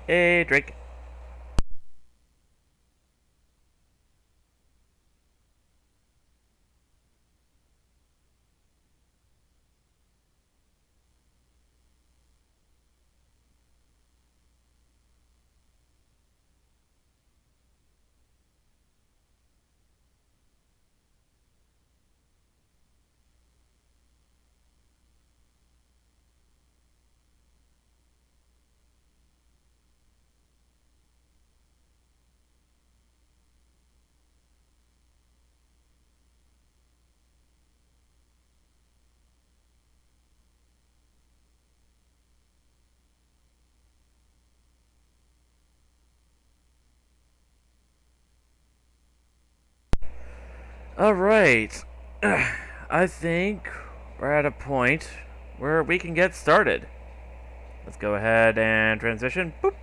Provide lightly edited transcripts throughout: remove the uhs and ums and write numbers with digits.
Hey, Drake. Alright. I think we're at a point where we can get started. Let's go ahead and transition. Boop.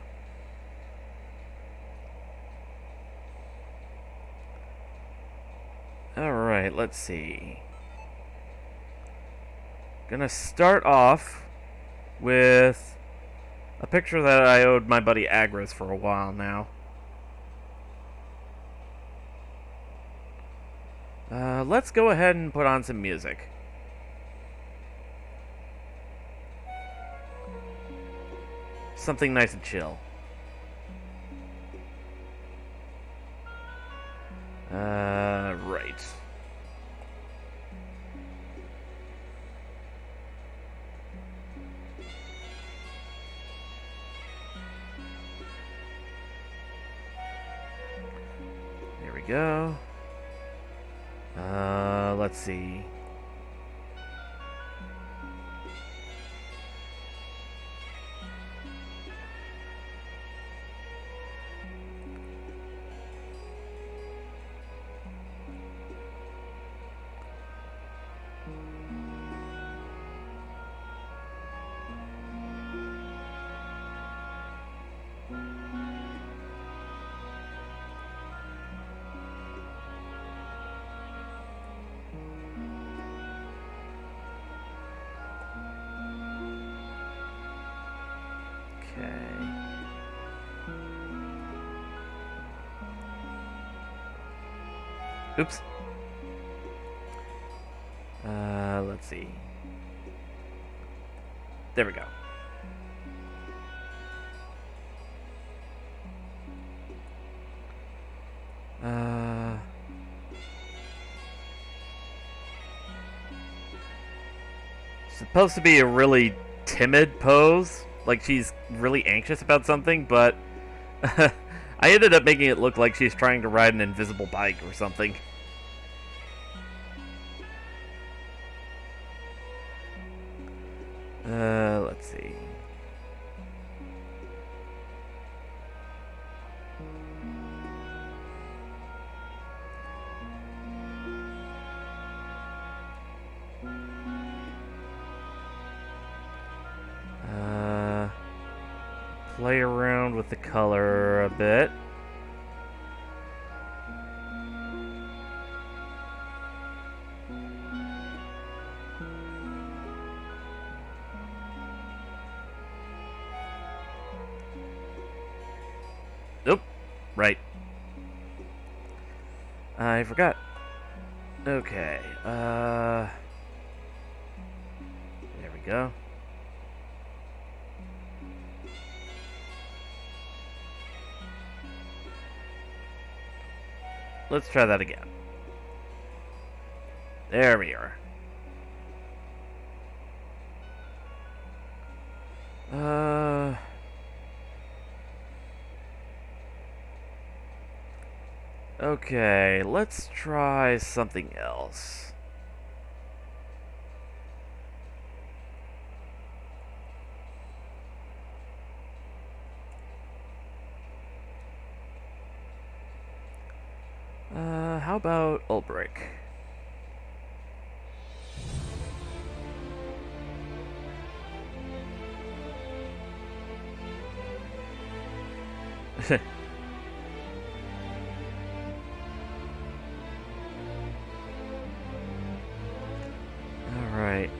Alright, let's see. Gonna start off with a picture that I owed my buddy Agris for a while now. Let's go ahead and put on some music. Something nice and chill. Right. There we go. Let's see. Okay. Oops. Let's see. There we go. Supposed to be a really timid pose, like she's really anxious about something, but I ended up making it look like she's trying to ride an invisible bike or something. Let's see. Play around with the color a bit. Nope. Right. I forgot. Okay. There we go. Let's try that again. There we are. Okay, let's try something else. How about Ulbrich? Alright.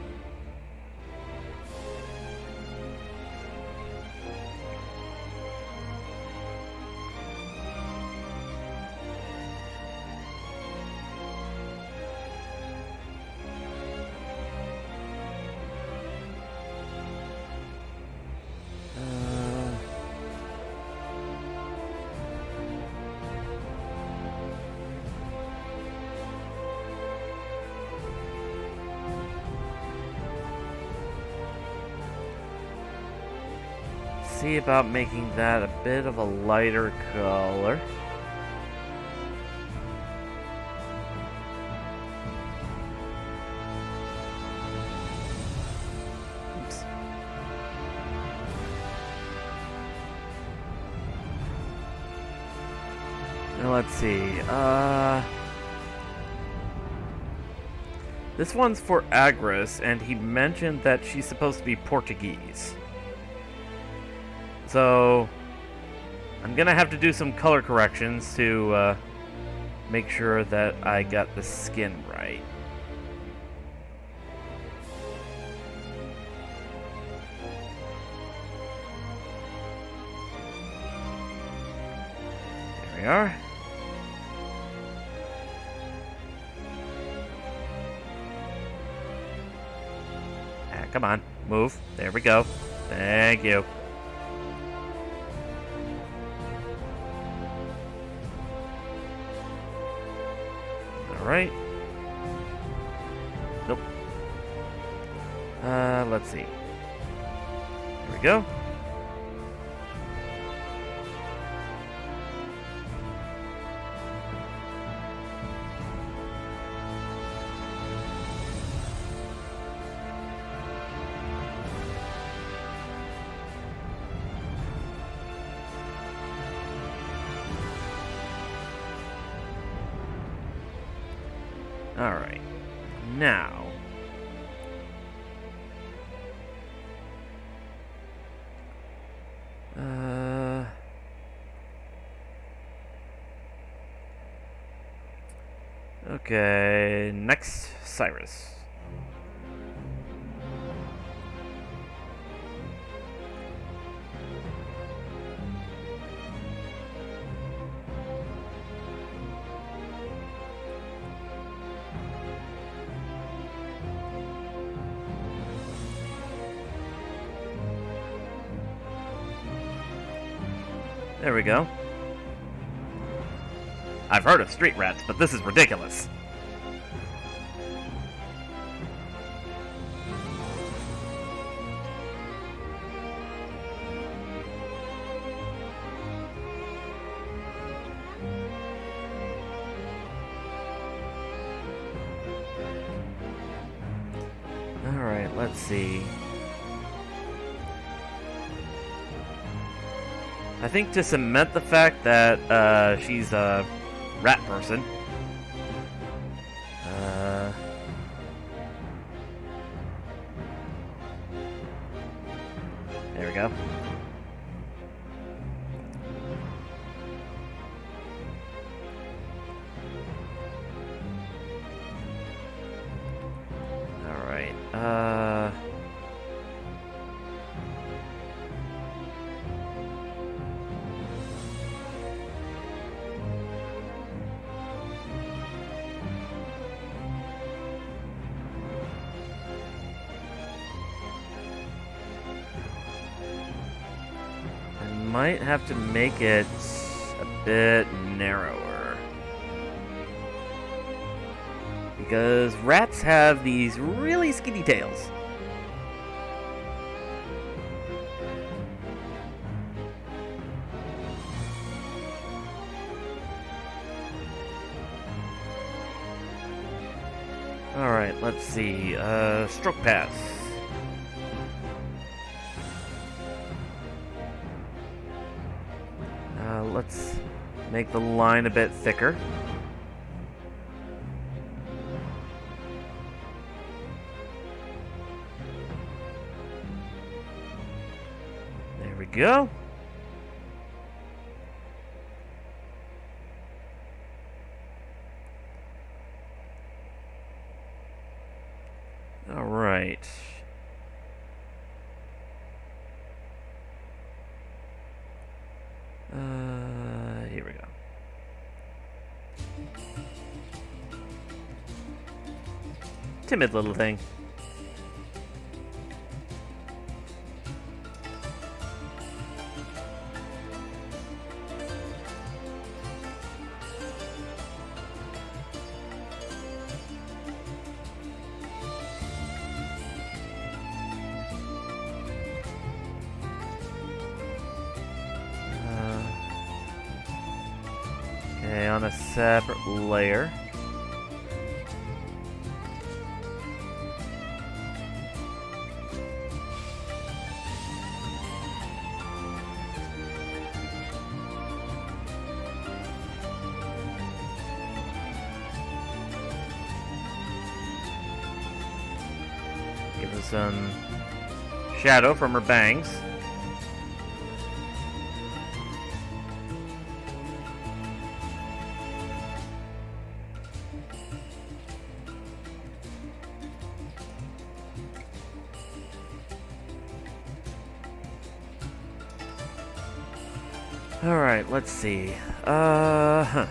see about making that a bit of a lighter color. Oops. Now let's see. This one's for Agris, and he mentioned that she's supposed to be Portuguese. So, I'm gonna have to do some color corrections to make sure that I got the skin right. There we are. Come on, move. There we go. Thank you. Alright. Nope. Let's see. Here we go. Alright, now... Okay, next, Cyrus. There we go. I've heard of street rats, but this is ridiculous. Alright, let's see. I think to cement the fact that she's a rat person. There we go. All right. Might have to make it a bit narrower. Because rats have these really skinny tails. Alright, let's see. Stroke path. Let's make the line a bit thicker. There we go. All right. Here we go. Timid little thing. on a separate layer. Give us some shadow from her bangs. Alright, let's see. Huh.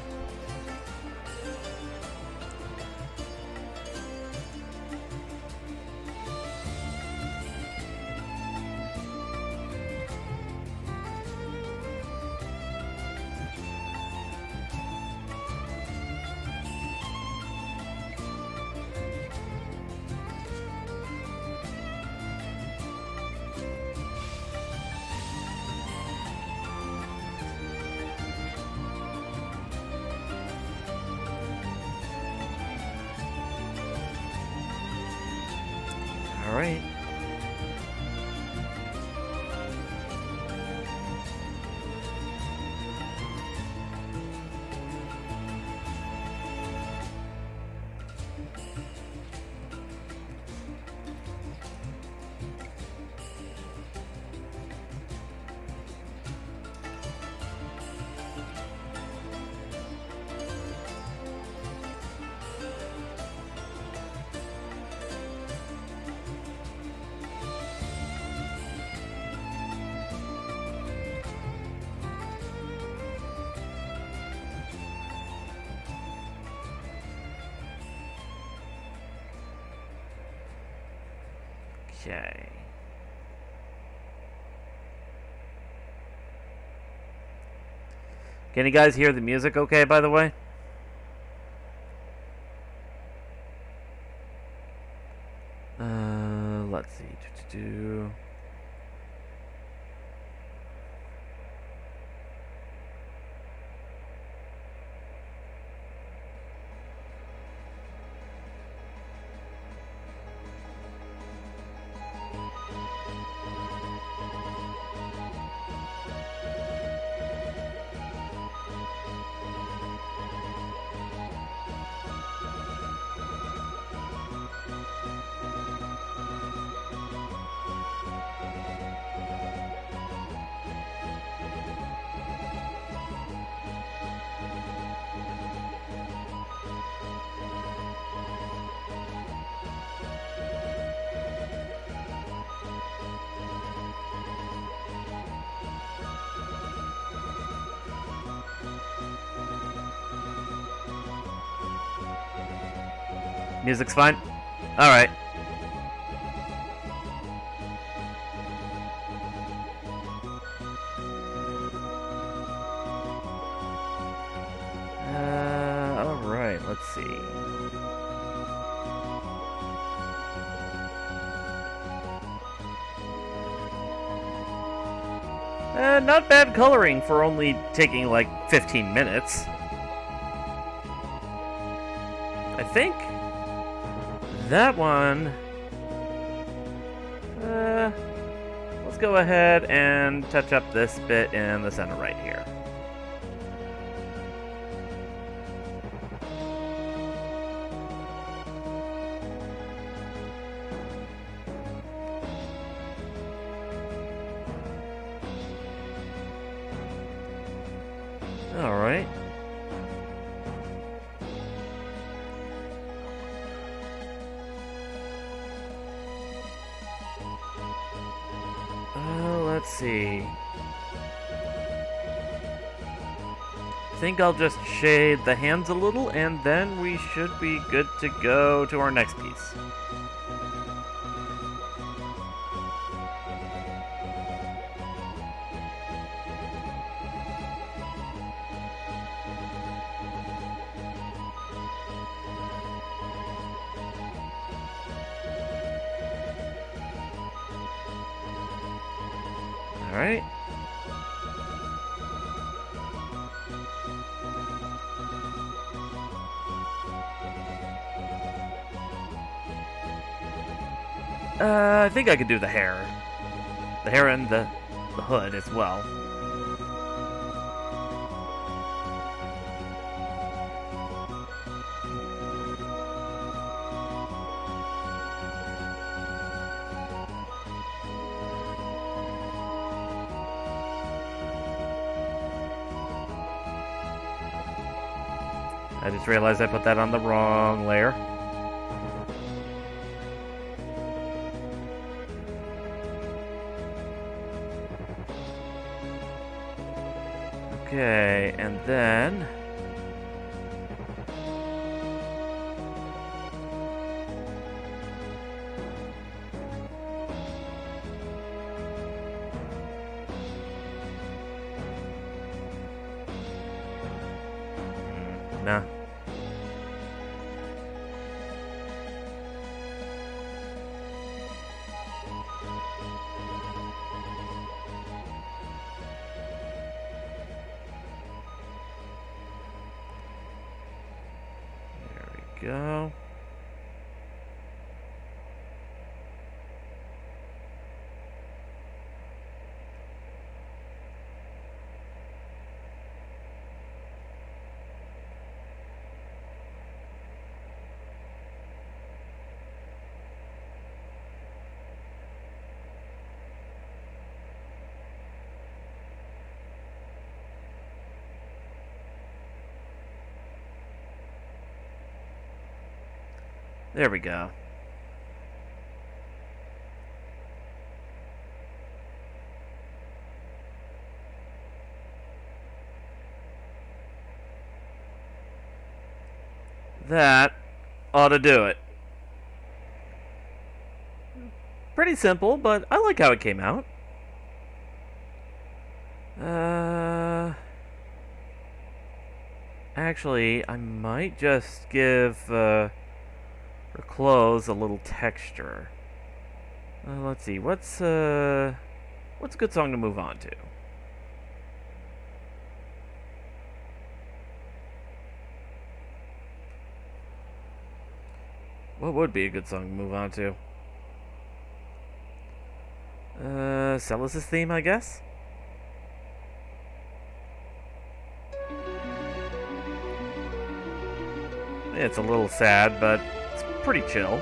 Alright. Okay. Can you guys hear the music okay, by the way? Let's see. Music's fine? Alright. Alright, let's see. Not bad coloring for only taking like 15 minutes. I think that one. Let's go ahead and touch up this bit in the center right here. All right. Let's see. I think I'll just shade the hands a little, and then we should be good to go to our next piece. Alright. I think I could do the hair. The hair and the hood as well. I just realized I put that on the wrong layer. Okay, and then... Nah. Go. There we go. That ought to do it. Pretty simple, but I like how it came out. Actually, I might just give her clothes a little texture. Let's see, what's a good song to move on to? What would be a good song to move on to? Celis's theme, I guess? It's a little sad, but it's pretty chill.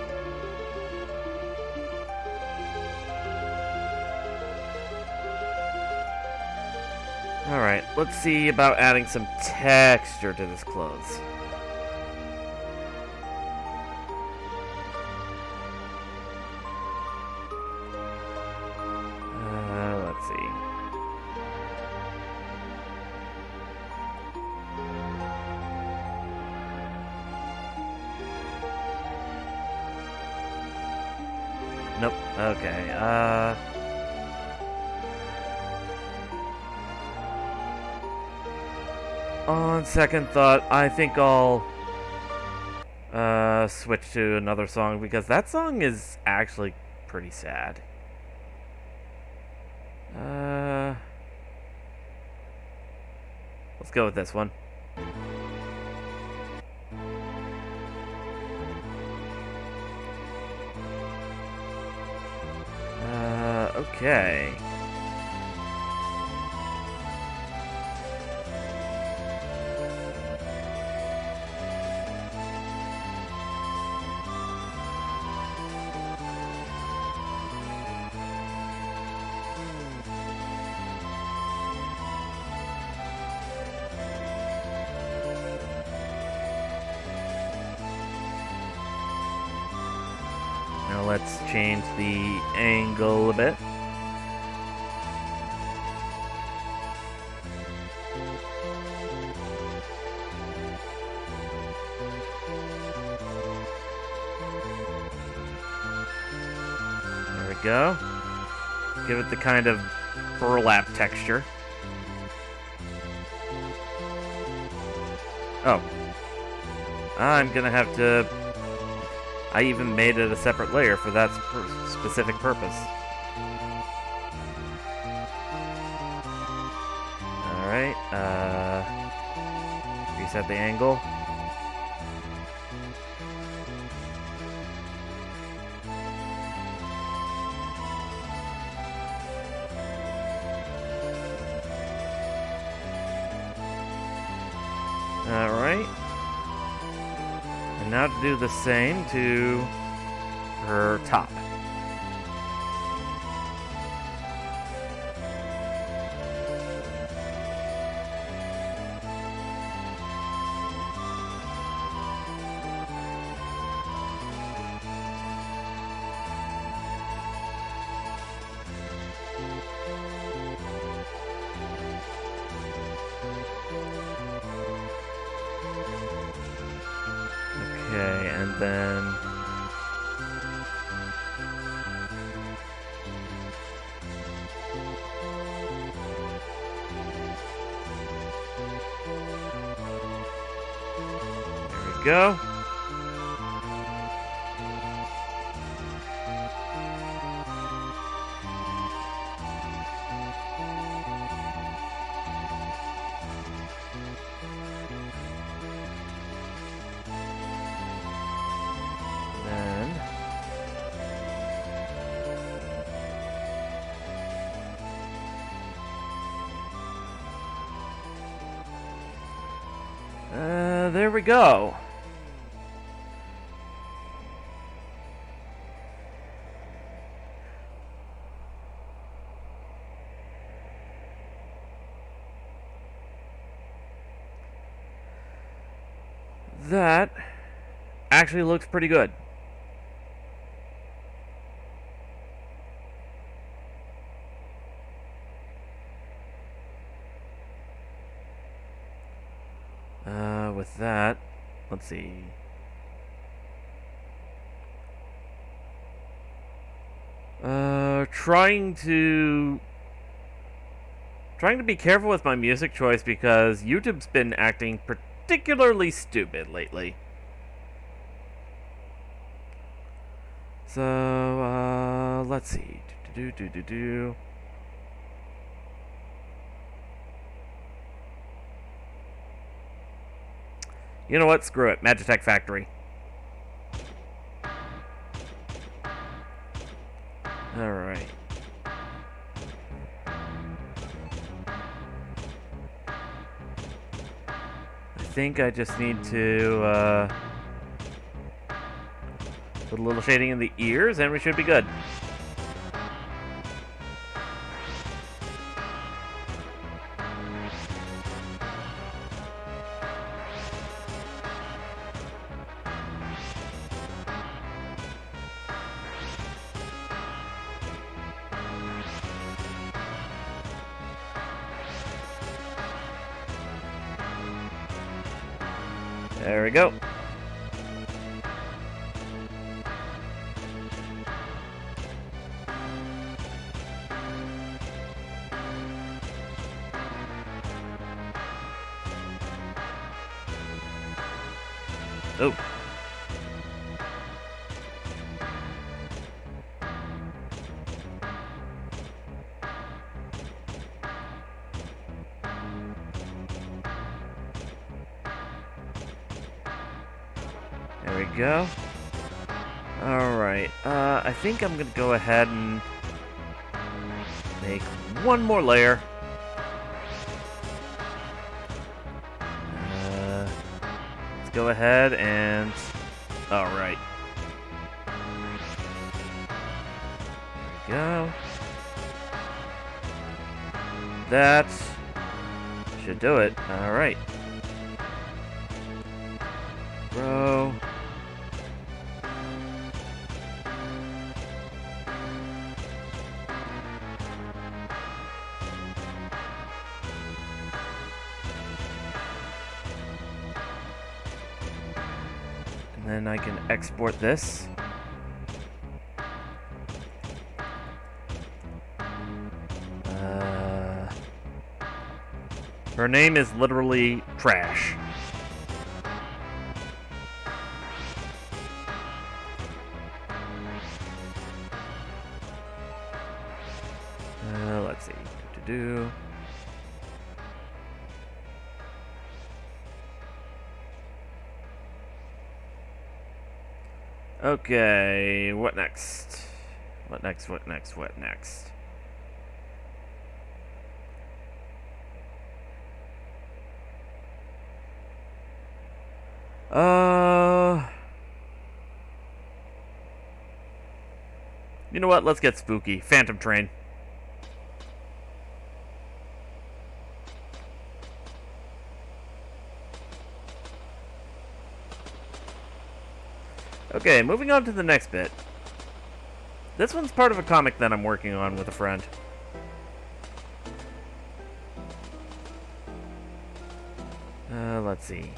Alright, let's see about adding some texture to this clothes. Let's see. Nope. Okay. On second thought, I think I'll switch to another song because that song is actually pretty sad. Let's go with this one. Okay. Now let's change the angle a bit. There we go. Give it the kind of burlap texture. Oh. I'm gonna have to... I even made it a separate layer for that specific purpose. Alright, reset the angle. And now to do the same to her top. Okay, and then there we go. There we go. That actually looks pretty good. With that, let's see. Trying to be careful with my music choice because YouTube's been acting particularly stupid lately. So, let's see. You know what? Screw it. Magitech Factory. Alright. I think I just need to put a little shading in the ears and we should be good. There we go. Oh. There we go. Alright, I think I'm gonna go ahead and make one more layer. Let's go ahead and... Alright. There we go. That should do it. Alright. Bro. And then I can export this. Her name is literally Trash. Let's see. Okay, what next? What next? You know what? Let's get spooky. Phantom Train. Okay, moving on to the next bit. This one's part of a comic that I'm working on with a friend. Let's see.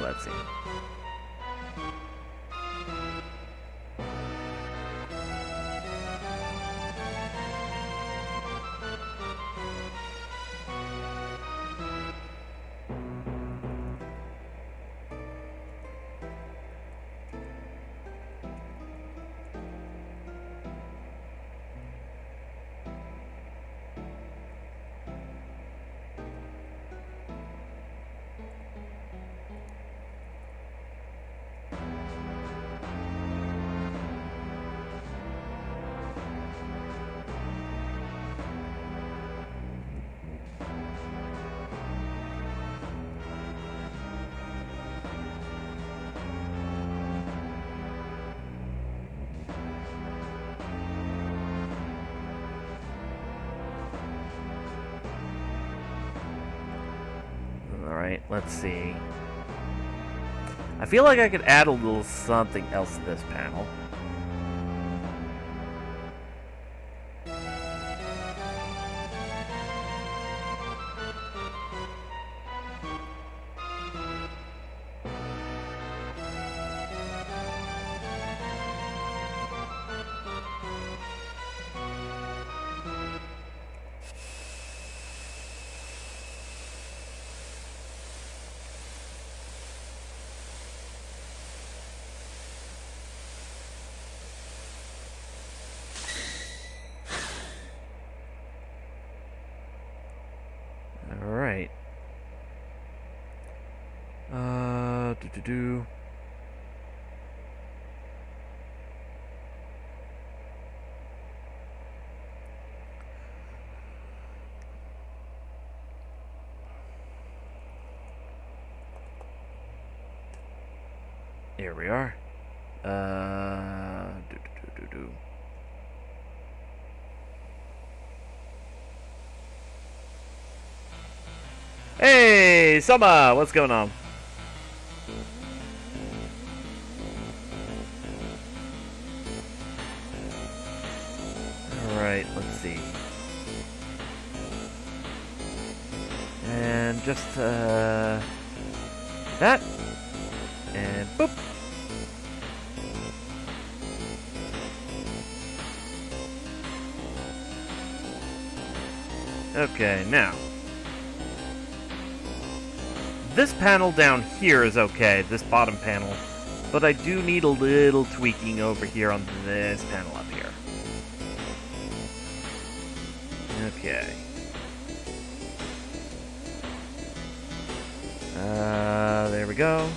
Let's see. Alright, let's see. I feel like I could add a little something else to this panel. Alright. Do. Here we are. Do. Hey, Soma, what's going on? Alright, let's see. And just, that. And boop. Okay, now. This panel down here is okay, this bottom panel. But I do need a little tweaking over here on this panel up here. Okay. There we go.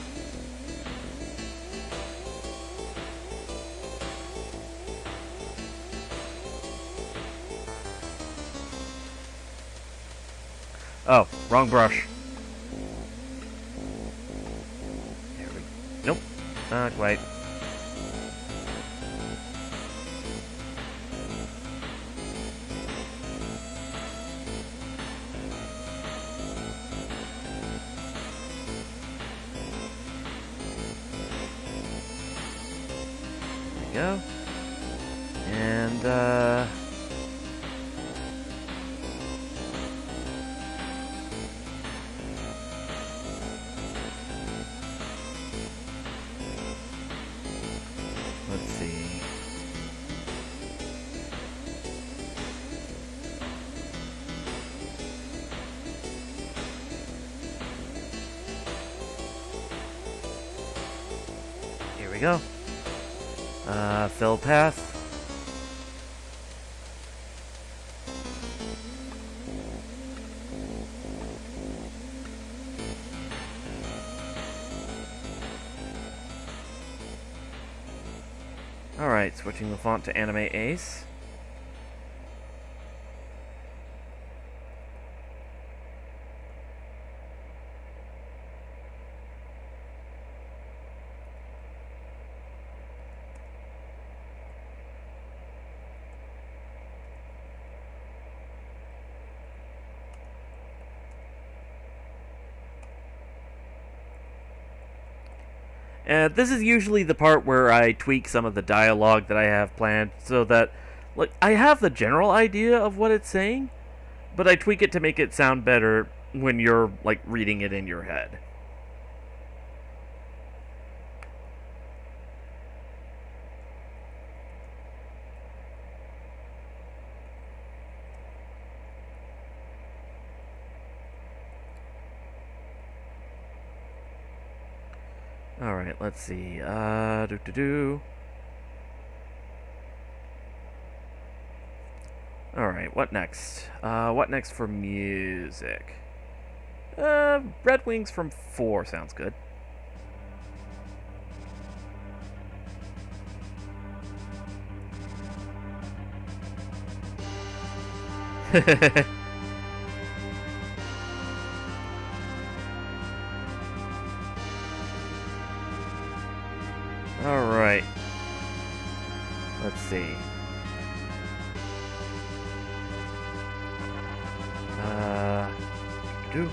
Oh, wrong brush. There we... Nope, not quite. Go. And, go. Fill path. Alright, switching the font to Anime Ace. And this is usually the part where I tweak some of the dialogue that I have planned so that, like, I have the general idea of what it's saying, but I tweak it to make it sound better when you're, like, reading it in your head. Alright, let's see. Alright, what next? What next for music? Red Wings from 4 sounds good. Alright. Let's see. Do.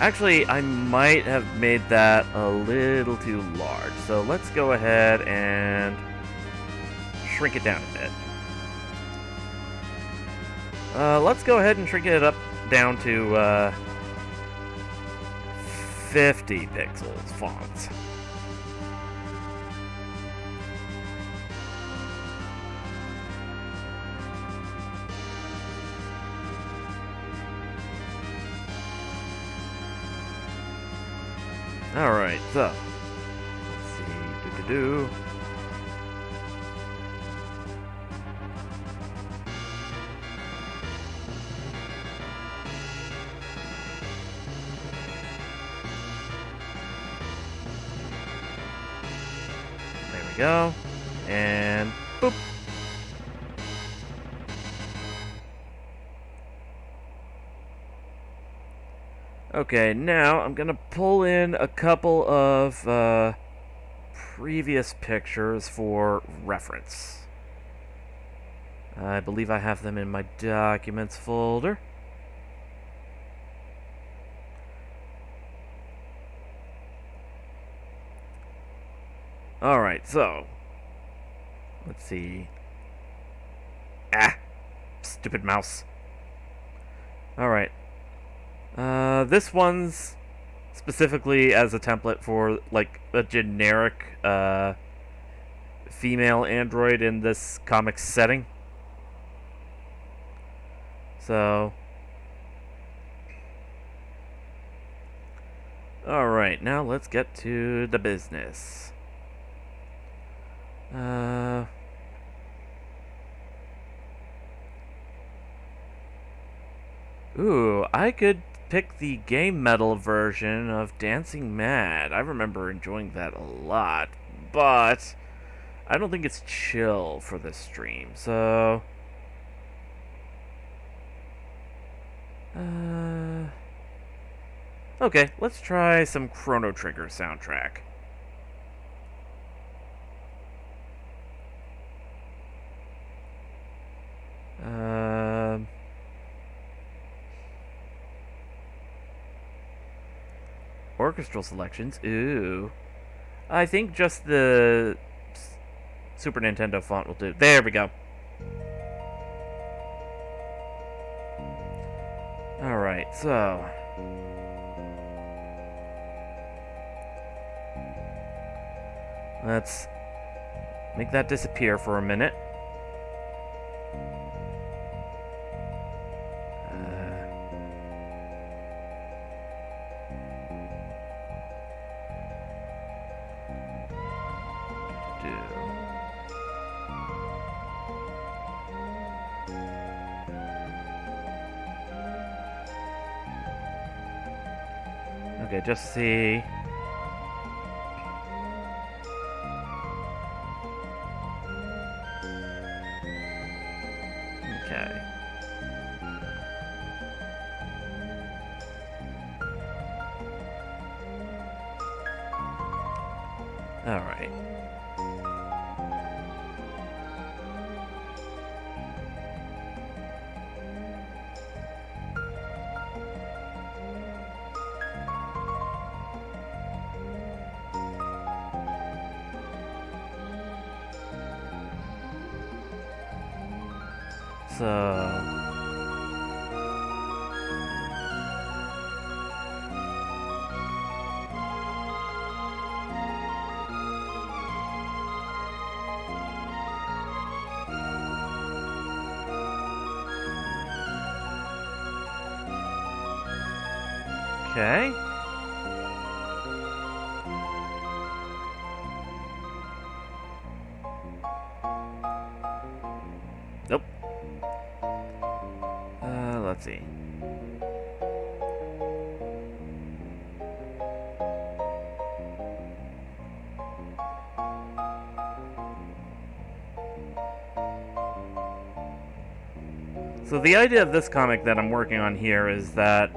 Actually, I might have made that a little too large. So let's go ahead and shrink it down a bit. Let's go ahead and shrink it up down to 50 pixels fonts. Alright, so, let's see, There we go, and boop. Okay, now I'm gonna pull in a couple of previous pictures for reference. I believe I have them in my documents folder. Alright, so let's see. Stupid mouse. Alright. This one's specifically as a template for, like, a generic, female android in this comic setting. So, alright, now let's get to the business. Ooh, I could pick the Game Metal version of Dancing Mad. I remember enjoying that a lot, but I don't think it's chill for this stream, so... Okay, let's try some Chrono Trigger soundtrack. Orchestral selections. Ooh. I think just the Super Nintendo font will do. There we go. Alright, so... let's make that disappear for a minute. Okay, just see. Okay. All right. So... okay. Nope. Let's see. So the idea of this comic that I'm working on here is that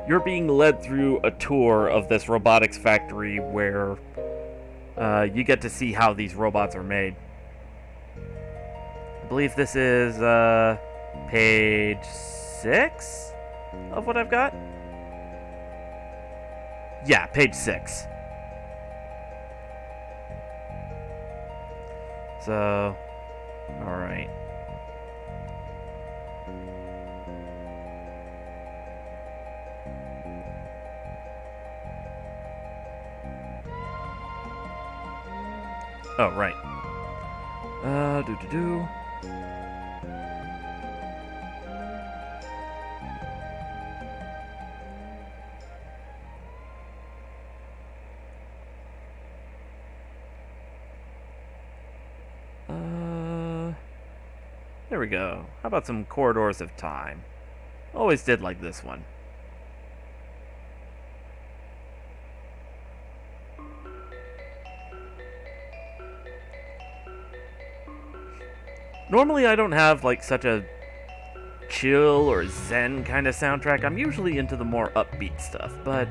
you're being led through a tour of this robotics factory where you get to see how these robots are made. I believe this is page 6 of what I've got. Yeah, page 6. So, alright. Oh, right. Do-do-do. There we go. How about some Corridors of Time? Always did like this one. Normally I don't have like such a chill or zen kind of soundtrack. I'm usually into the more upbeat stuff, but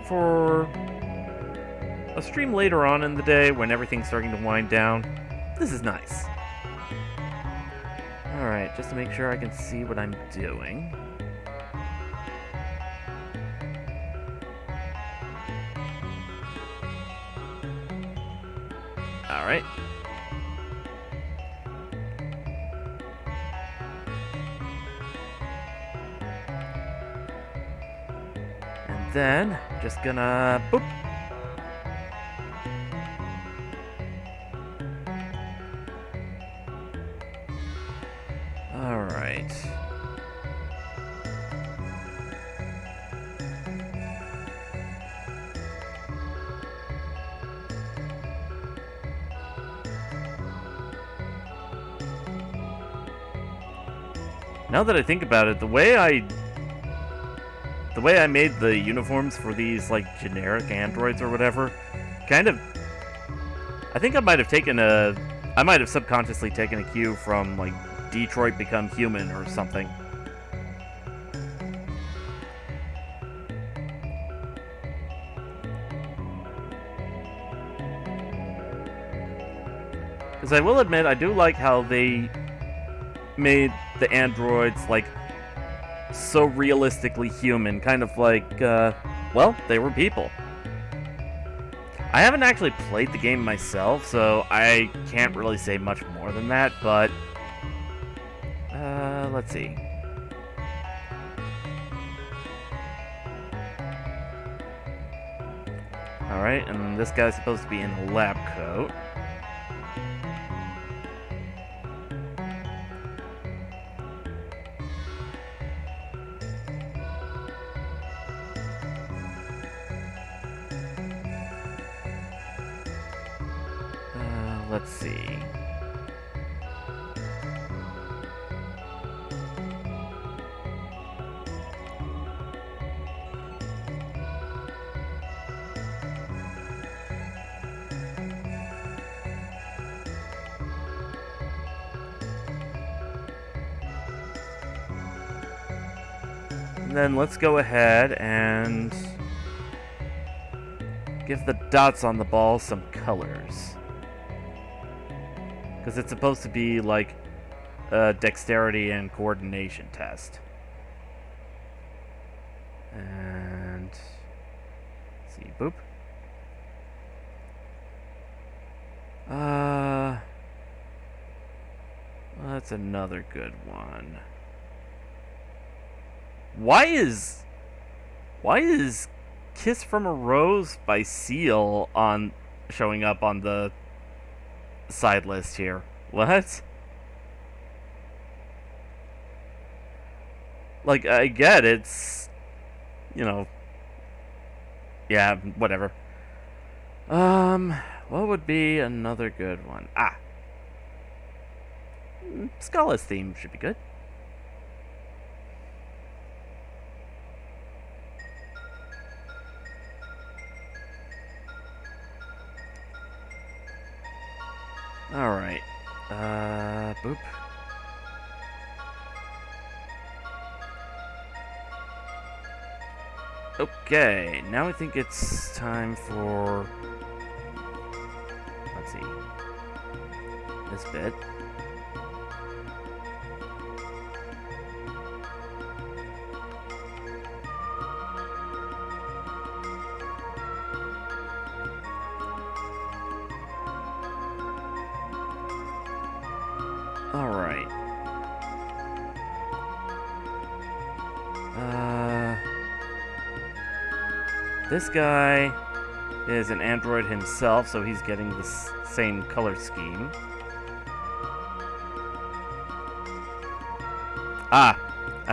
for a stream later on in the day when everything's starting to wind down, this is nice. Alright, just to make sure I can see what I'm doing. Alright. And then, just gonna boop. Alright. Now that I think about it, the way I made the uniforms for these like generic androids or whatever, kind of, I think I might have subconsciously taken a cue from like Detroit Become Human or something. Because I will admit, I do like how they made the androids like so realistically human, kind of like well, they were people. I haven't actually played the game myself, so I can't really say much more than that, but let's see. Alright, and this guy's supposed to be in a lab coat. Let's see. And then let's go ahead and give the dots on the ball some colors. Because it's supposed to be like a dexterity and coordination test. And let's see, boop. Well, that's another good one. Why is Kiss from a Rose by Seal showing up on the side list here? What? Like, I get it's, yeah, whatever. What would be another good one? Scala's theme should be good. Alright. Boop. Okay, now I think it's time for... Let's see. This bit. Alright. This guy is an android himself, so he's getting the same color scheme. I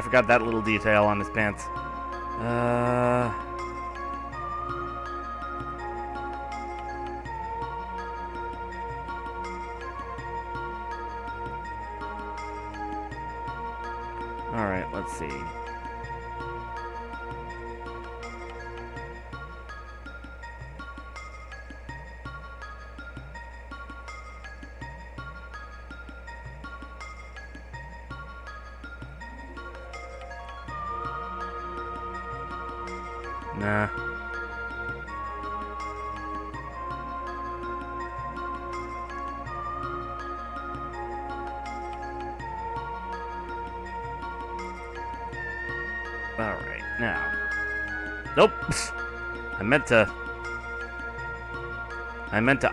forgot that little detail on his pants. Alright, let's see. Nah. Alright, now. Nope! I meant to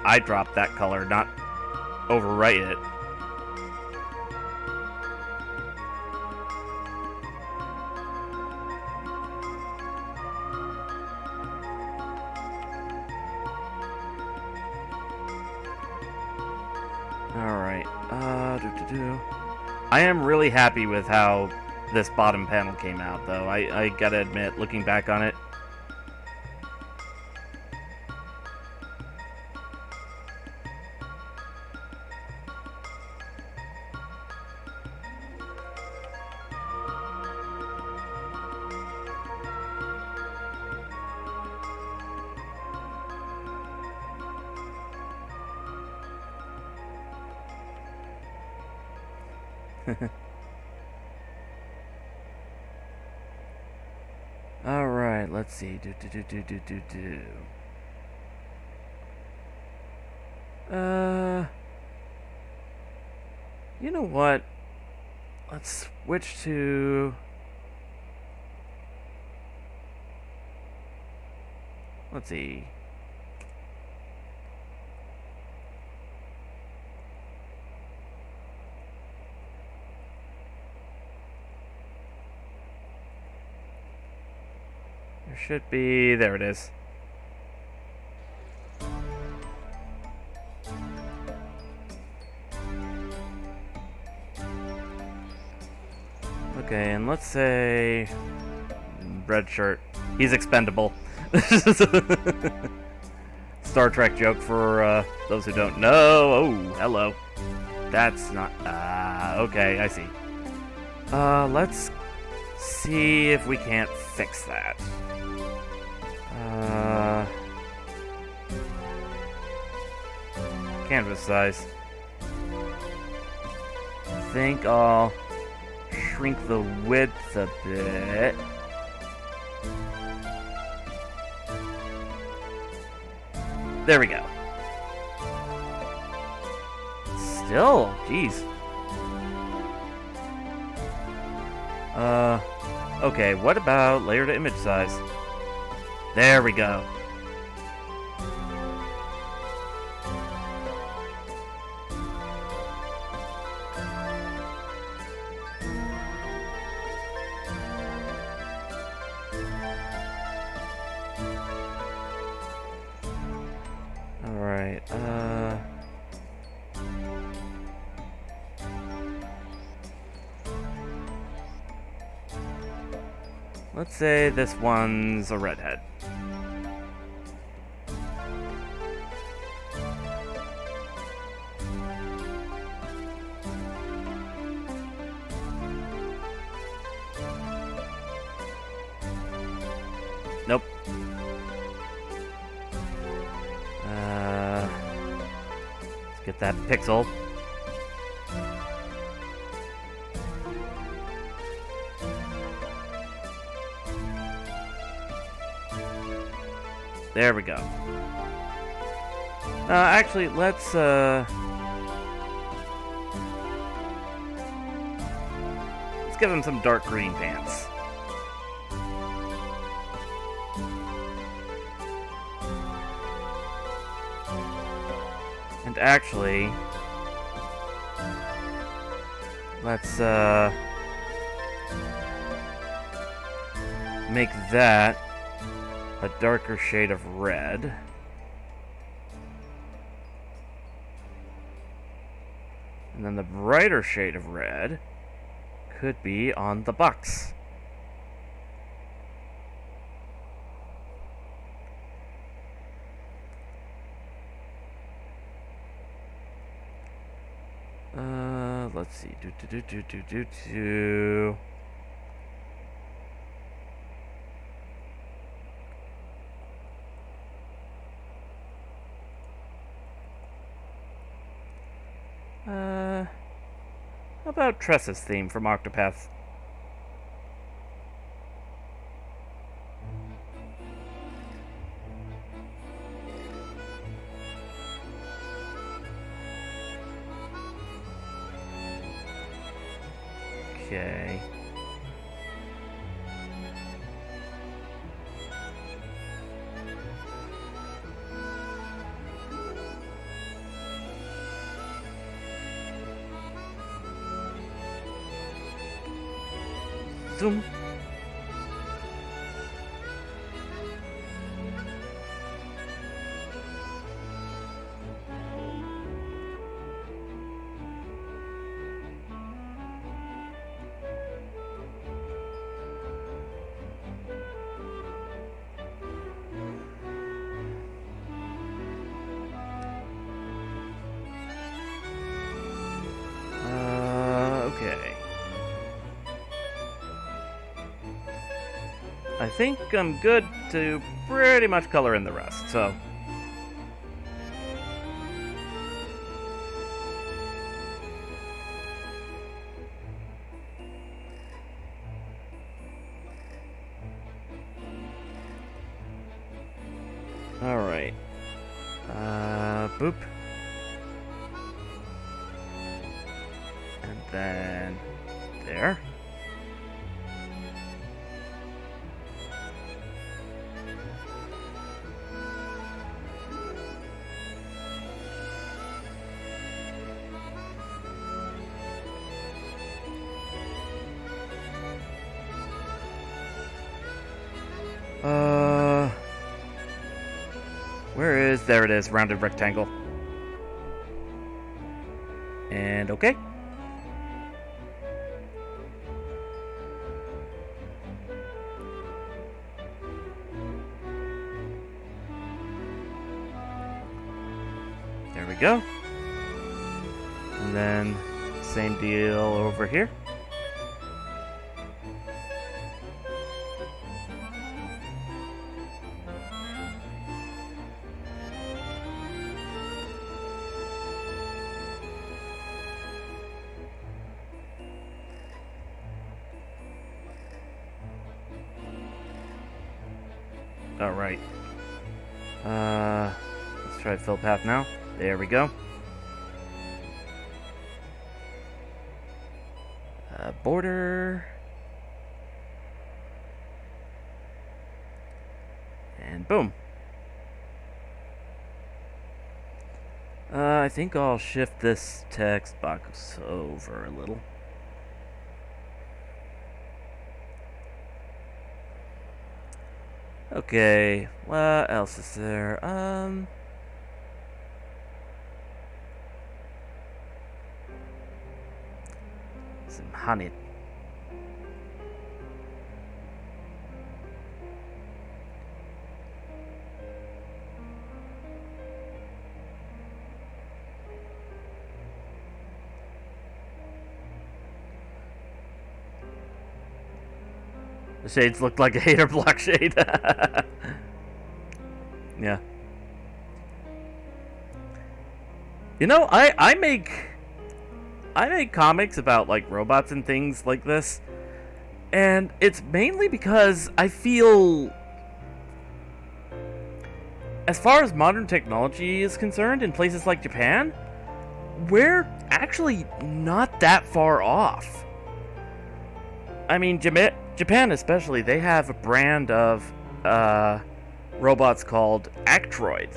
eye drop that color, not overwrite it. Alright, I am really happy with how this bottom panel came out, though. I gotta admit, looking back on it. Alright, let's see. You know what? Let's switch to... Let's see. There should be... There it is. Okay, and let's say... Red shirt. He's expendable. Star Trek joke for those who don't know. Oh, hello. That's not... okay, I see. Let's see if we can't fix that. Canvas size. I think I'll shrink the width a bit. There we go. Still, jeez. Okay, what about layer to image size? There we go. Alright, let's say this one's a redhead. Nope. Let's get that pixel. There we go. Actually, let's give him some dark green pants. And actually, let's make that a darker shade of red. And then the brighter shade of red could be on the box. Let's see. How about Tressa's theme from Octopath? Okay. Zoom. Okay. I think I'm good to pretty much color in the rest, so... Alright. Boop. And then... there. there it is, rounded rectangle. And okay. There we go. And then same deal over here. Alright. Let's try fill path now. There we go. Border. And boom. I think I'll shift this text box over a little. Okay, what else is there? Some honey. The shades looked like a hater block shade. Yeah. You know, I make comics about like robots and things like this, and it's mainly because I feel, as far as modern technology is concerned, in places like Japan, we're actually not that far off. I mean, Japan especially, they have a brand of robots called Actroid.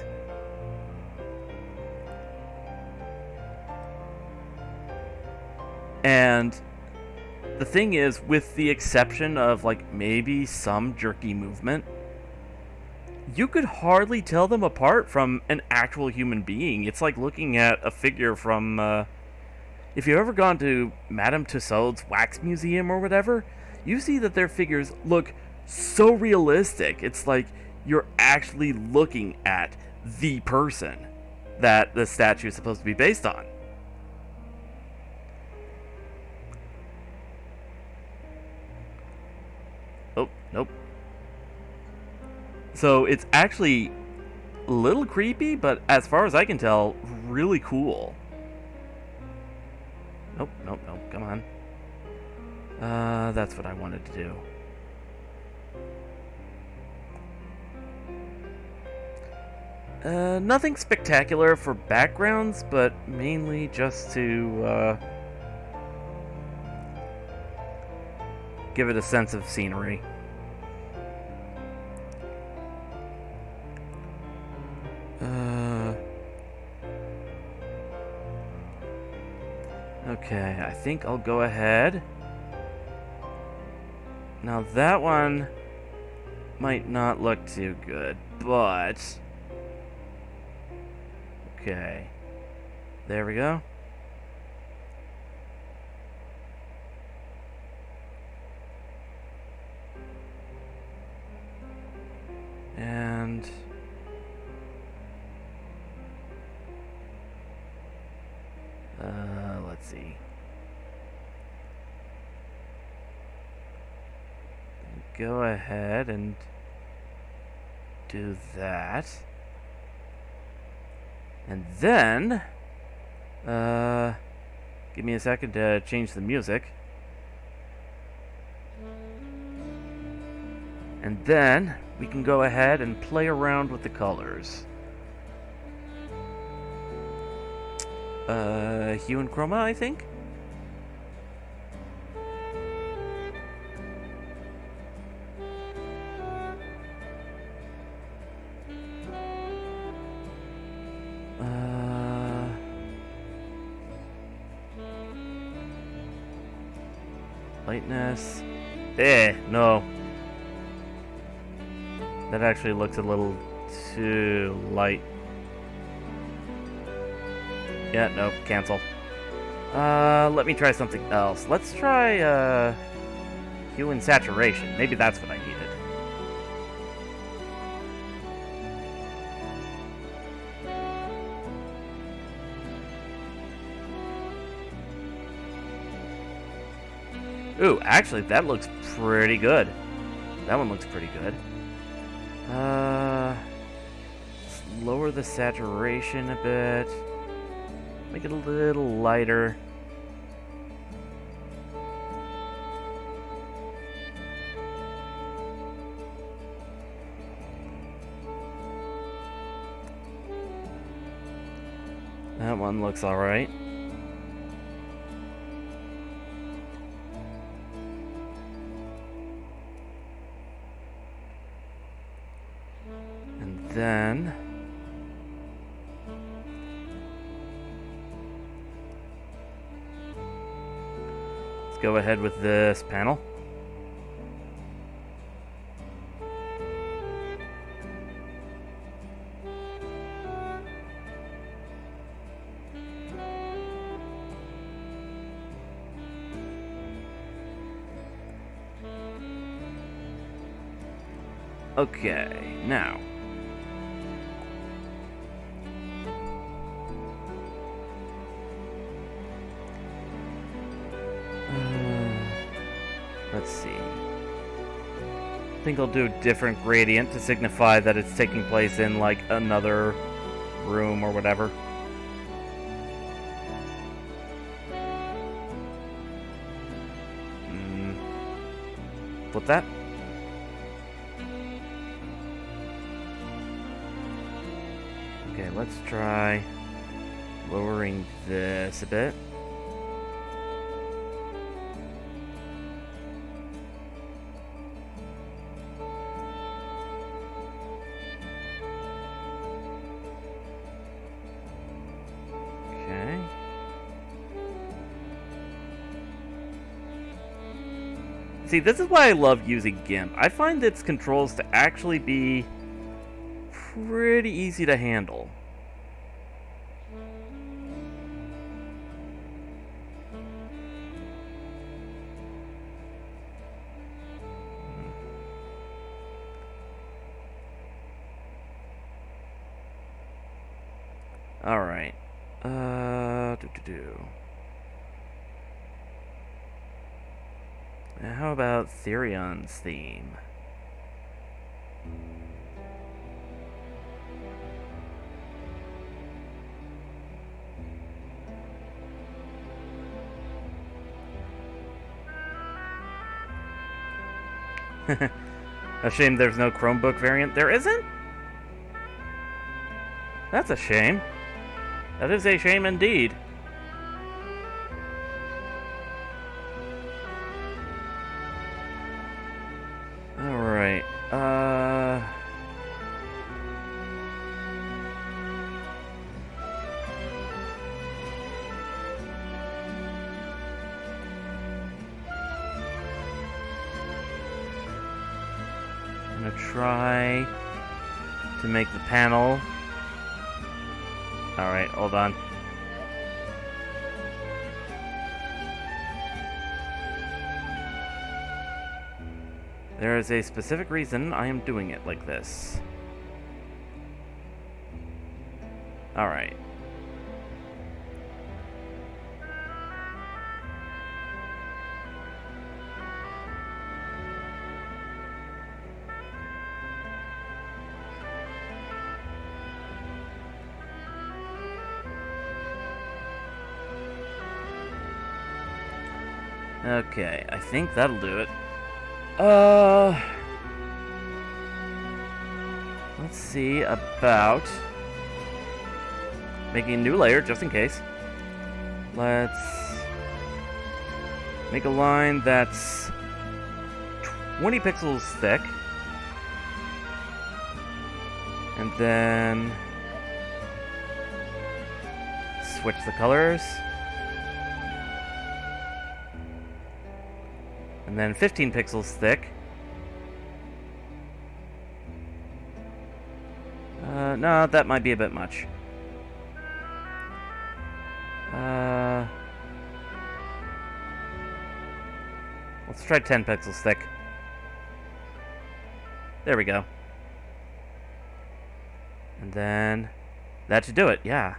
And the thing is, with the exception of like maybe some jerky movement, you could hardly tell them apart from an actual human being. It's like looking at a figure from if you've ever gone to Madame Tussauds Wax Museum or whatever, you see that their figures look so realistic. It's like you're actually looking at the person that the statue is supposed to be based on. Oh, nope. So it's actually a little creepy, but as far as I can tell, really cool. Nope, nope, nope, come on. That's what I wanted to do. Nothing spectacular for backgrounds, but mainly just to, give it a sense of scenery. Okay, I think I'll go ahead. Now that one might not look too good, but... Okay. There we go. And... let's see. Go ahead and do that. And then, give me a second to change the music. And then we can go ahead and play around with the colors. Hue and chroma, I think? Lightness. No. That actually looks a little too light. Yeah, nope, cancel. Let me try something else. Let's try, hue and saturation. Maybe that's what I needed. Ooh, actually, that looks pretty good. That one looks pretty good. Let's lower the saturation a bit. Make it a little lighter. That one looks alright. And then let's go ahead with this panel. Okay, now. Let's see. I think I'll do a different gradient to signify that it's taking place in, like, another room or whatever. Flip that. Okay, let's try lowering this a bit. Okay. See, this is why I love using GIMP. I find its controls to actually be pretty easy to handle. Alright. How about Therion's theme? A shame there's no Chromebook variant. There isn't? That's a shame. That is a shame indeed. Alright, I'm gonna try to make the panel. Alright, hold on. There is a specific reason I am doing it like this. Alright. Okay, I think that'll do it. Let's see about making a new layer just in case. Let's make a line that's 20 pixels thick. And then switch the colors. And then 15 pixels thick. No, that might be a bit much. Let's try 10 pixels thick. There we go. And then that should do it, yeah.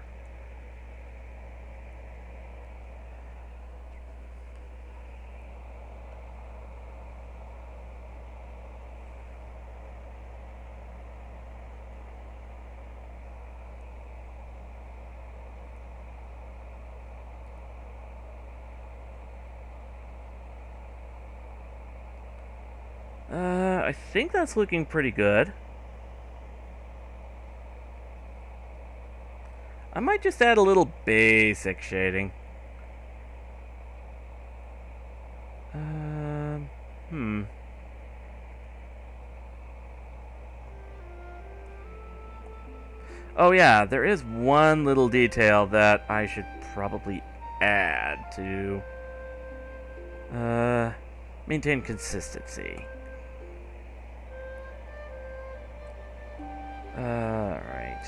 I think that's looking pretty good. I might just add a little basic shading. Hmm. Oh yeah, there is one little detail that I should probably add to maintain consistency. Alright.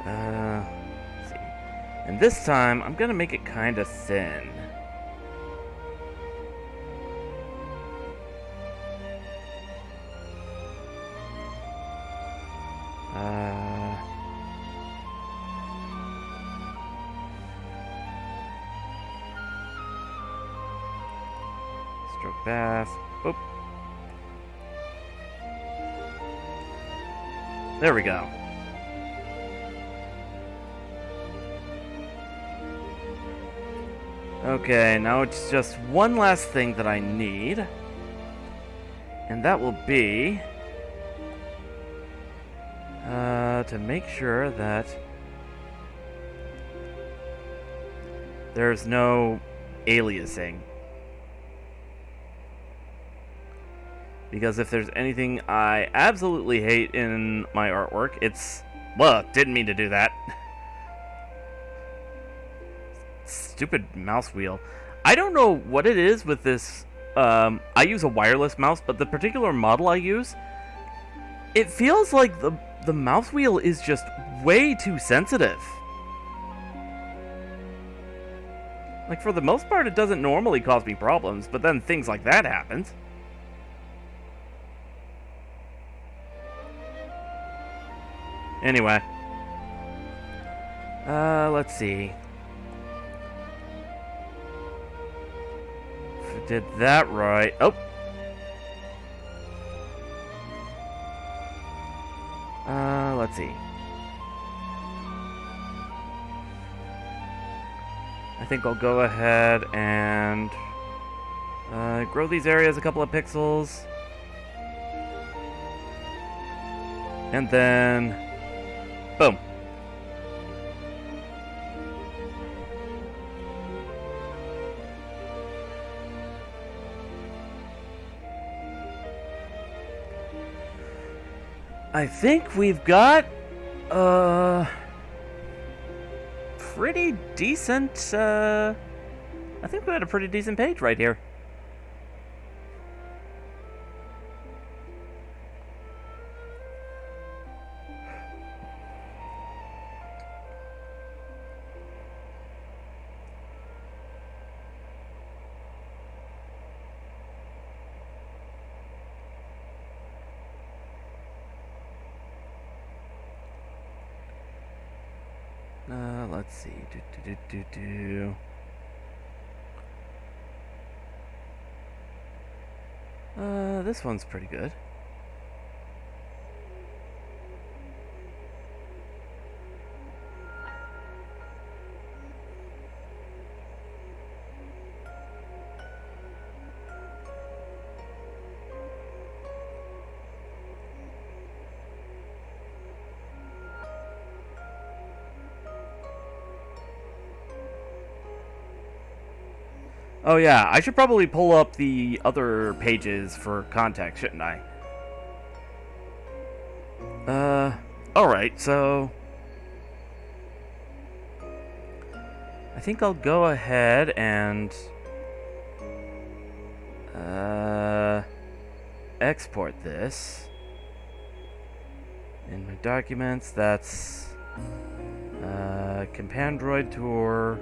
Let's see. And this time, I'm gonna make it kind of thin. Stroke bath. Boop. There we go. Okay, now it's just one last thing that I need. And that will be to make sure that there's no aliasing. Because if there's anything I absolutely hate in my artwork, it's... Well, didn't mean to do that. Stupid mouse wheel. I don't know what it is with this. I use a wireless mouse, but the particular model I use, it feels like the mouse wheel is just way too sensitive. Like, for the most part, it doesn't normally cause me problems, but then things like that happens. Anyway. Let's see. If I did that right. Oh! Let's see. I think I'll go ahead and grow these areas a couple of pixels. And then, boom. I think we've got pretty decent, I think we had a pretty decent page right here. Let's see. This one's pretty good. Oh yeah, I should probably pull up the other pages for context, shouldn't I? Alright, so... I think I'll go ahead and export this. In my documents, that's Compandroid Tour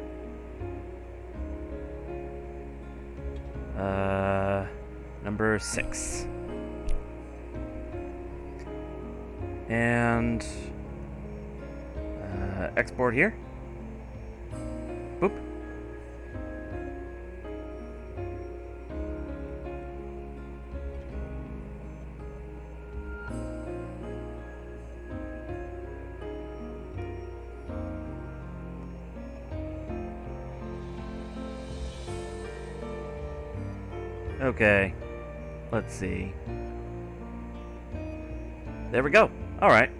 number 6. And export here. Boop. Okay, let's see. There we go. Alright.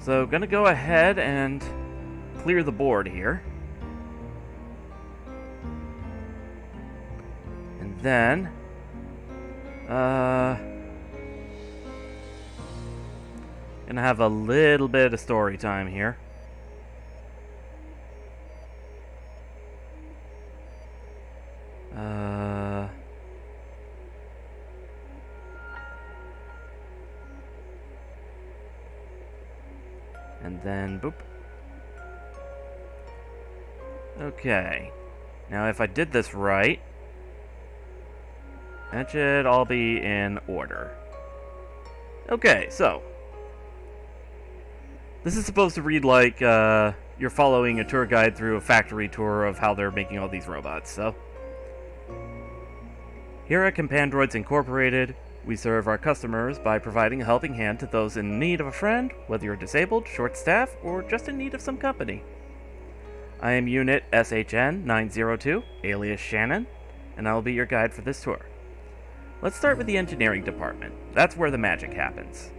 So, gonna go ahead and clear the board here. And then, gonna have a little bit of story time here. And then, boop. Okay. Now, if I did this right, that should all be in order. Okay, so. This is supposed to read like you're following a tour guide through a factory tour of how they're making all these robots, so. Here at Compandroids Incorporated, we serve our customers by providing a helping hand to those in need of a friend, whether you're disabled, short-staffed, or just in need of some company. I am Unit SHN 902, alias Shannon, and I will be your guide for this tour. Let's start with the engineering department. That's where the magic happens.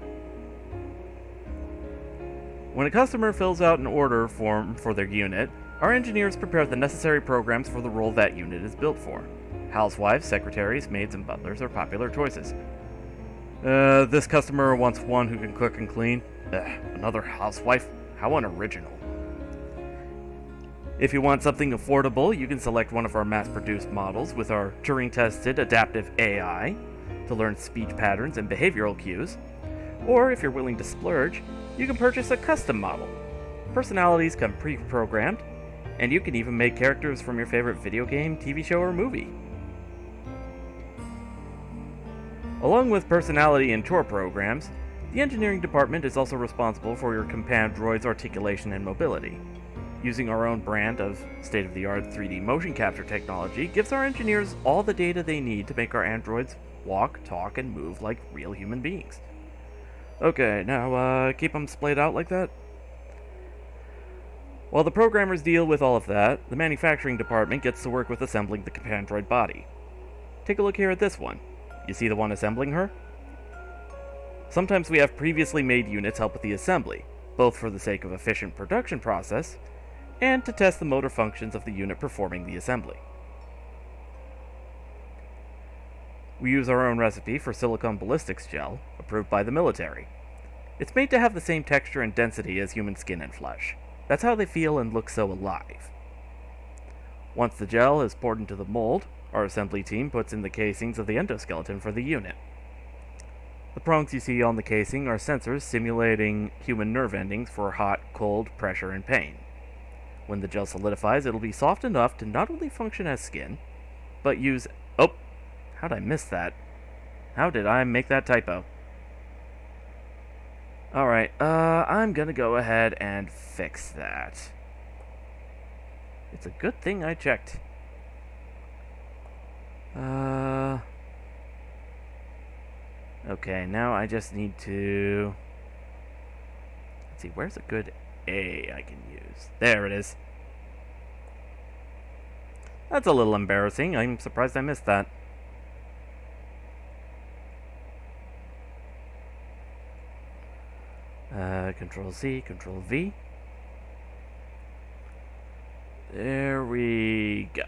When a customer fills out an order form for their unit, our engineers prepare the necessary programs for the role that unit is built for. Housewives, secretaries, maids, and butlers are popular choices. This customer wants one who can cook and clean. Another housewife? How unoriginal. If you want something affordable, you can select one of our mass-produced models with our Turing-tested adaptive AI to learn speech patterns and behavioral cues. Or if you're willing to splurge, you can purchase a custom model. Personalities come pre-programmed, and you can even make characters from your favorite video game, TV show, or movie. Along with personality and tour programs, the engineering department is also responsible for your Compandroid's articulation and mobility. Using our own brand of state-of-the-art 3D motion capture technology gives our engineers all the data they need to make our androids walk, talk, and move like real human beings. Okay, now keep them splayed out like that. While the programmers deal with all of that, the manufacturing department gets to work with assembling the Compandroid body. Take a look here at this one. You see the one assembling her? Sometimes we have previously made units help with the assembly, both for the sake of efficient production process, and to test the motor functions of the unit performing the assembly. We use our own recipe for silicone ballistics gel, approved by the military. It's made to have the same texture and density as human skin and flesh. That's how they feel and look so alive. Once the gel is poured into the mold, our assembly team puts in the casings of the endoskeleton for the unit. The prongs you see on the casing are sensors simulating human nerve endings for hot, cold, pressure, and pain. When the gel solidifies, it'll be soft enough to not only function as skin, but use... Oh! How'd I miss that? How did I make that typo? Alright, I'm gonna go ahead and fix that. It's a good thing I checked. Okay, now I just need to... Let's see, where's a good A I can use? There it is. That's a little embarrassing. I'm surprised I missed that. Control Z, Control V. There we go.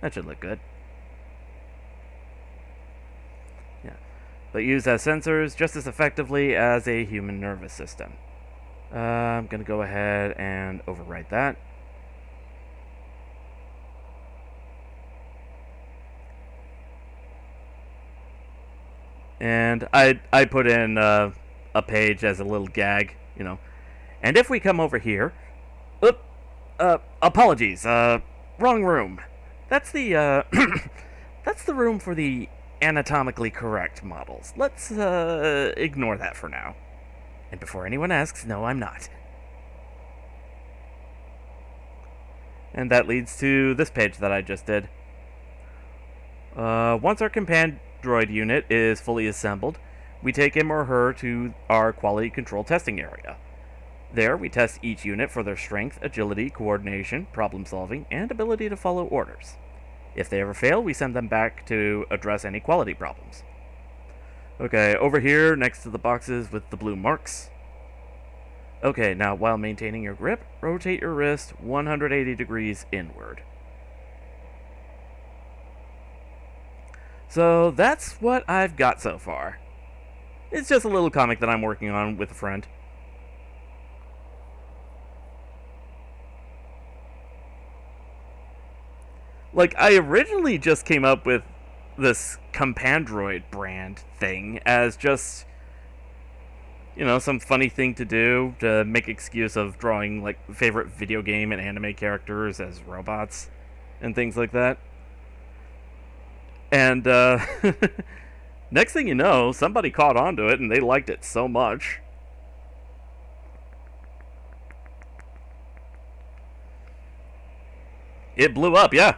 That should look good. Yeah. But used as sensors just as effectively as a human nervous system. I'm going to go ahead and overwrite that. And I put in a page as a little gag, you know. And if we come over here, apologies, wrong room. That's the that's the room for the anatomically correct models. Let's ignore that for now. And before anyone asks, no, I'm not. And that leads to this page that I just did. Once our companion droid unit is fully assembled, we take him or her to our quality control testing area. There, we test each unit for their strength, agility, coordination, problem solving, and ability to follow orders. If they ever fail, we send them back to address any quality problems. Okay, over here, next to the boxes with the blue marks. Okay, now while maintaining your grip, rotate your wrist 180 degrees inward. So that's what I've got so far. It's just a little comic that I'm working on with a friend. Like, I originally just came up with this Compandroid brand thing as just, you know, some funny thing to do to make excuse of drawing, like, favorite video game and anime characters as robots and things like that. And, next thing you know, somebody caught on to it and they liked it so much. It blew up, yeah.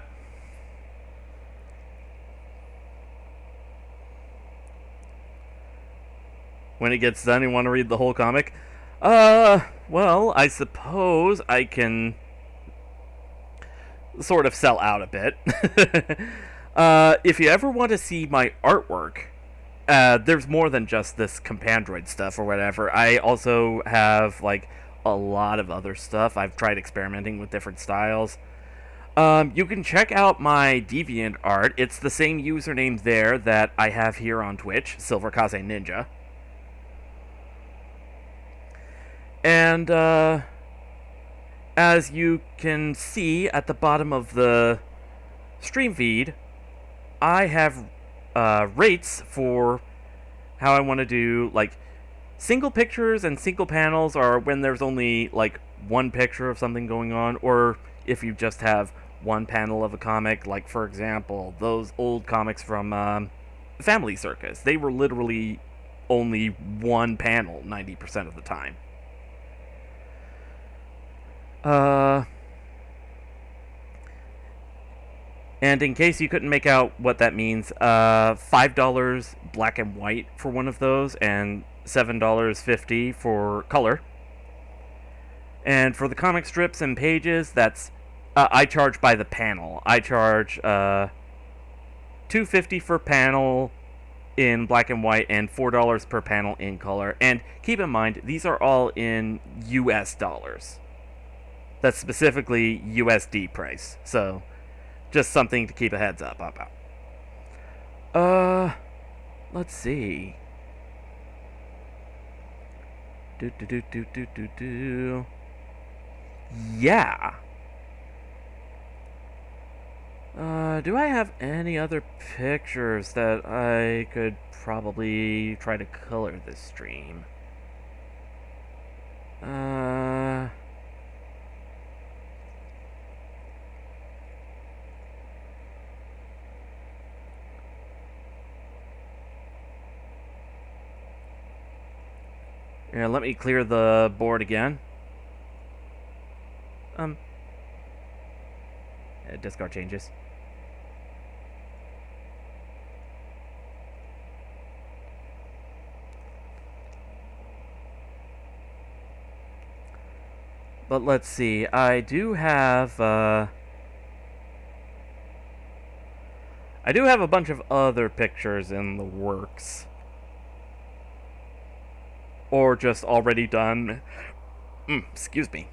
When it gets done, you want to read the whole comic? Well, I suppose I can sort of sell out a bit. If you ever want to see my artwork, there's more than just this Compandroid stuff or whatever. I also have, like, a lot of other stuff. I've tried experimenting with different styles. You can check out my Deviant art. It's the same username there that I have here on Twitch, Silverkaze Ninja. And, as you can see at the bottom of the stream feed, I have rates for how I want to do, like, single pictures and single panels are when there's only, like, one picture of something going on, or if you just have one panel of a comic, like, for example, those old comics from Family Circus. They were literally only one panel 90% of the time. And in case you couldn't make out what that means, $5 black and white for one of those, and $7.50 for color. And for the comic strips and pages, that's I charge by the panel. I charge $2.50 per panel in black and white, and $4 per panel in color. And keep in mind, these are all in US dollars. That's specifically USD price. So, just something to keep a heads up about. Let's see. Yeah. Do I have any other pictures that I could probably try to color this stream? Yeah, let me clear the board again. Discard changes. But let's see. I do have a bunch of other pictures in the works. Or just already done. Excuse me.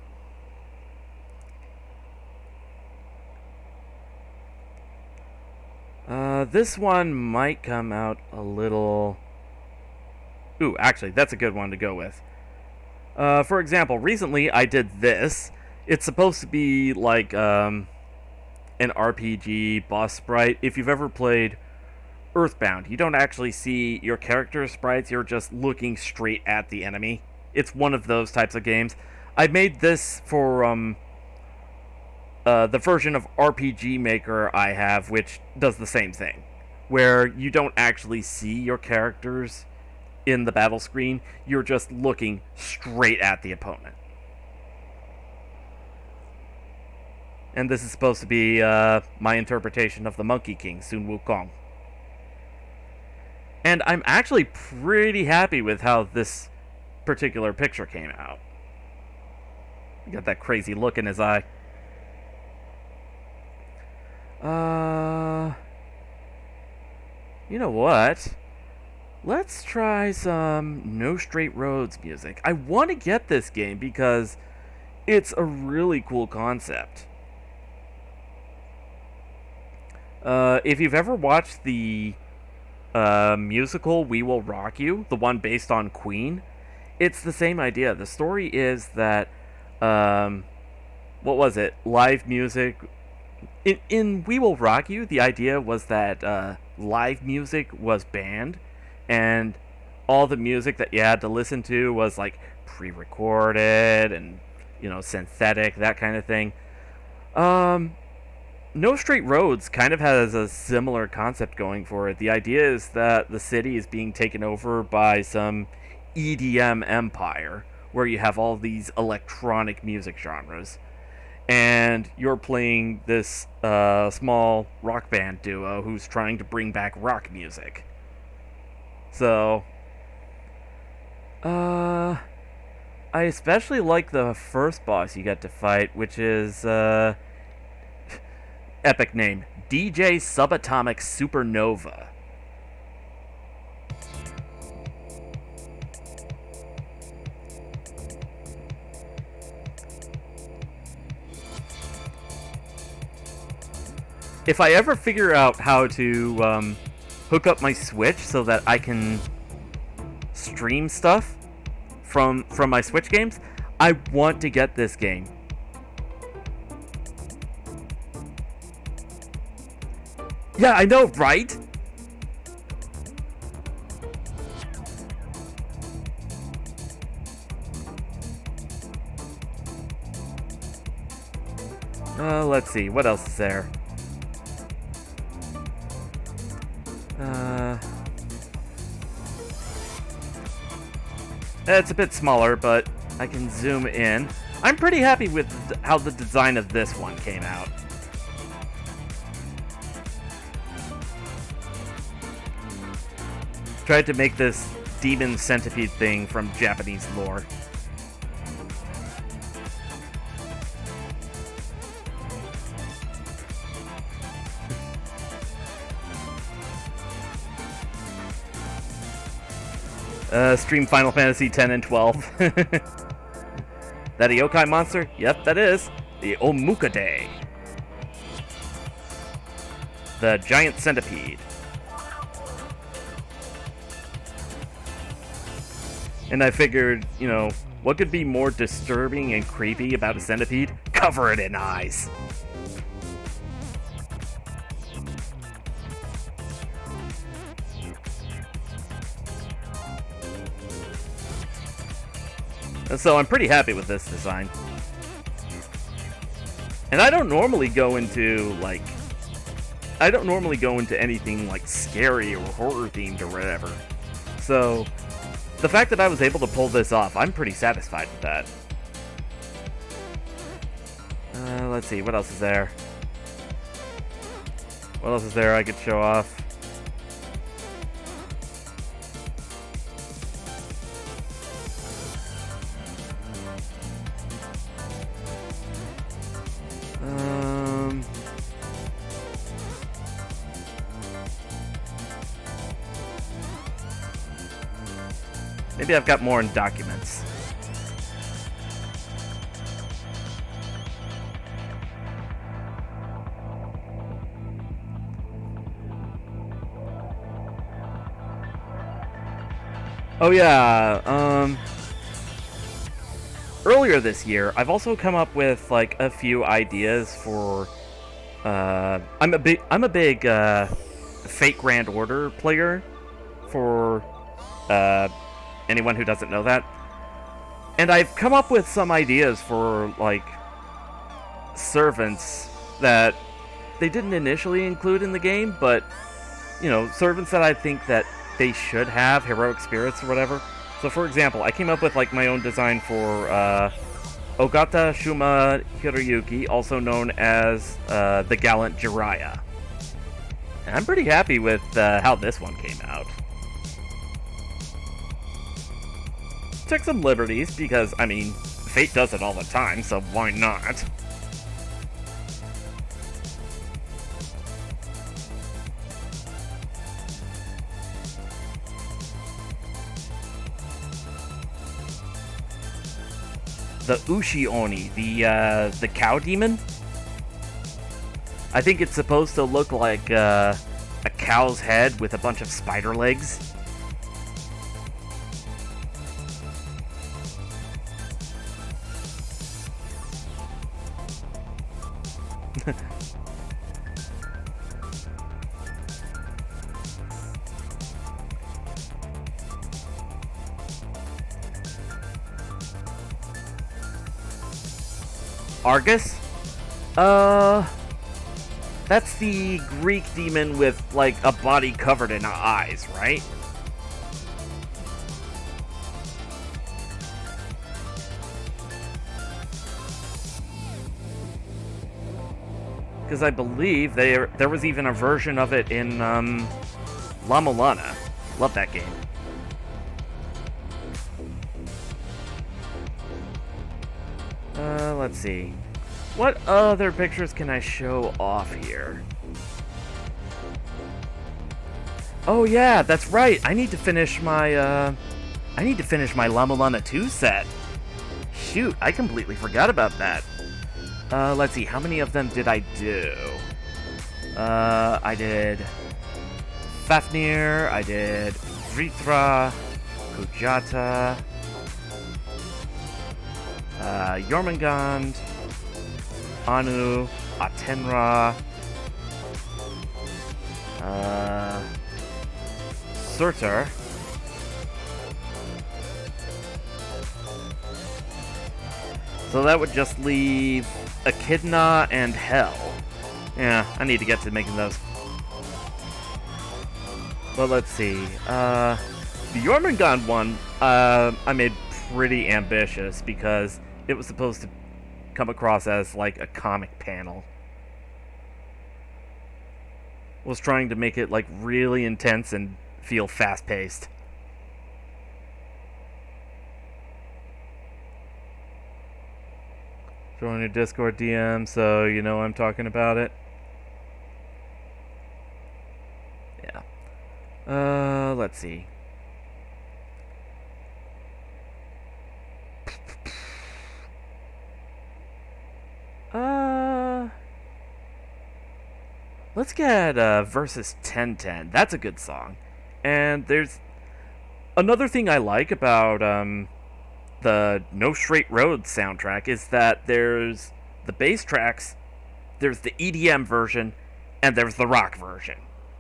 This one might come out a little... Ooh, actually, that's a good one to go with. For example, recently I did this. It's supposed to be like an RPG boss sprite. If you've ever played Earthbound, you don't actually see your character sprites, you're just looking straight at the enemy. It's one of those types of games. I made this for the version of RPG Maker I have, which does the same thing, where you don't actually see your characters in the battle screen, you're just looking straight at the opponent. And this is supposed to be my interpretation of the Monkey King, Sun Wukong. And I'm actually pretty happy with how this particular picture came out. He got that crazy look in his eye. You know what? Let's try some No Straight Roads music. I want to get this game because it's a really cool concept. If you've ever watched the musical We Will Rock You, the one based on Queen, it's the same idea. The story is that, what was it? Live music. In We Will Rock You, the idea was that live music was banned, and all the music that you had to listen to was like pre-recorded and synthetic, that kind of thing. No Straight Roads kind of has a similar concept going for it. The idea is that the city is being taken over by some EDM empire where you have all these electronic music genres. And you're playing this small rock band duo who's trying to bring back rock music. So, I especially like the first boss you get to fight, which is, epic name, DJ Subatomic Supernova. If I ever figure out how to hook up my Switch so that I can stream stuff from my Switch games, I want to get this game. Yeah, I know, right? Let's see, what else is there? It's a bit smaller, but I can zoom in. I'm pretty happy with how the design of this one came out. Tried to make this demon centipede thing from Japanese lore. Stream Final Fantasy 10 and 12. That a yokai monster? Yep, that is. The Omukade. The giant centipede. And I figured, what could be more disturbing and creepy about a centipede? Cover it in eyes. And so I'm pretty happy with this design. And I don't normally go into, anything, scary or horror-themed or whatever. So, the fact that I was able to pull this off, I'm pretty satisfied with that. Let's see, what else is there? What else is there I could show off? Maybe I've got more in documents. Oh yeah, earlier this year, I've also come up with like a few ideas for. I'm a big Fate Grand Order player. For anyone who doesn't know that, and I've come up with some ideas for like servants that they didn't initially include in the game, but servants that I think that they should have, heroic spirits or whatever. So for example, I came up with like my own design for Ogata Shuma Hiroyuki, also known as the Gallant Jiraiya. And I'm pretty happy with how this one came out. Took some liberties because, I mean, Fate does it all the time, so why not? The Ushi Oni, the cow demon. I think it's supposed to look like a cow's head with a bunch of spider legs. Argus? That's the Greek demon with, like, a body covered in eyes, right? Because I believe there was even a version of it in, La Mulana. Love that game. Let's see. What other pictures can I show off here? Oh yeah, that's right. I need to finish my La Mulana 2 set. Shoot, I completely forgot about that. Let's see, how many of them did I do? I did Fafnir, I did Vritra, Kujata, Jormungand, Anu, Atenra, Surtur, so that would just leave Echidna and Hell. Yeah, I need to get to making those. But let's see. The Jormungand one, I made pretty ambitious because it was supposed to come across as like a comic panel. Was trying to make it like really intense and feel fast-paced. Join your Discord DM so you know I'm talking about it. Yeah. Let's see. Let's get Versus 1010. That's a good song. And there's another thing I like about the No Straight Road soundtrack is that there's the bass tracks, there's the EDM version, and there's the rock version.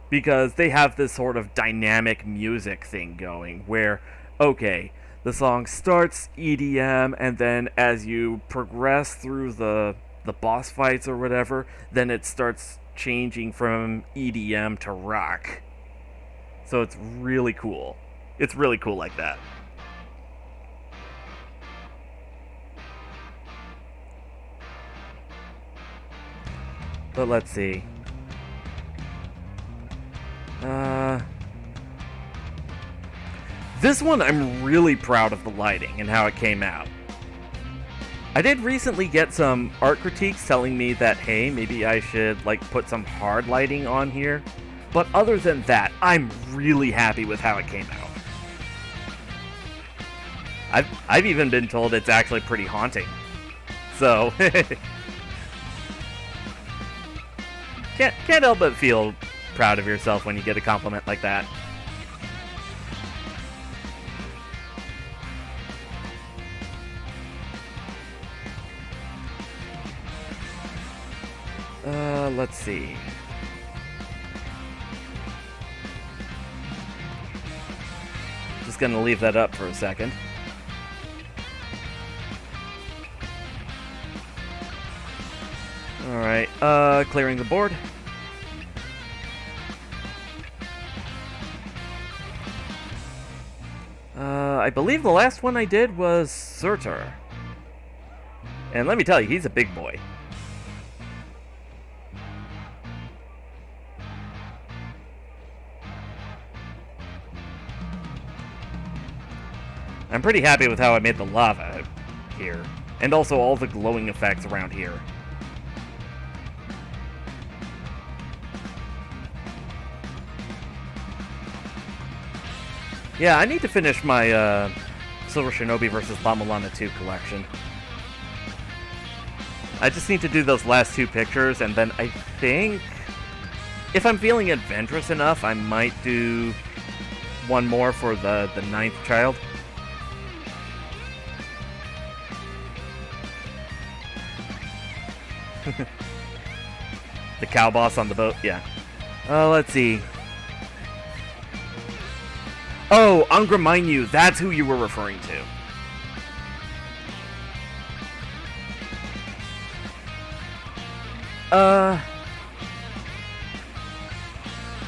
Because they have this sort of dynamic music thing going where, okay, the song starts EDM, and then as you progress through the boss fights or whatever, then it starts changing from EDM to rock. So it's really cool. It's really cool like that. But let's see. This one, I'm really proud of the lighting and how it came out. I did recently get some art critiques telling me that, hey, maybe I should like put some hard lighting on here. But other than that, I'm really happy with how it came out. I've even been told it's actually pretty haunting. So can't help but feel proud of yourself when you get a compliment like that. Let's see. Just gonna leave that up for a second. Alright, clearing the board. I believe the last one I did was Surtur. And let me tell you, he's a big boy. I'm pretty happy with how I made the lava here. And also all the glowing effects around here. Yeah, I need to finish my Silver Shinobi vs. La Mulana 2 collection. I just need to do those last two pictures, and then I think, if I'm feeling adventurous enough, I might do one more for the ninth child. The cow boss on the boat, yeah. Let's see. Oh, Angra Mainyu, that's who you were referring to.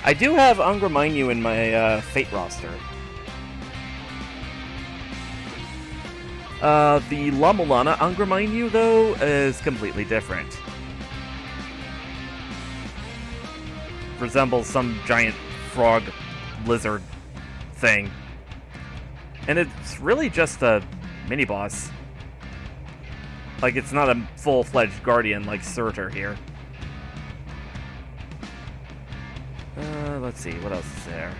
I do have Angra Mainyu in my Fate roster. The La Mulana Angra Mainyu, though, is completely different. Resembles some giant frog lizard thing. And it's really just a mini-boss. Like, it's not a full-fledged guardian like Surtur here. Let's see, what else is there?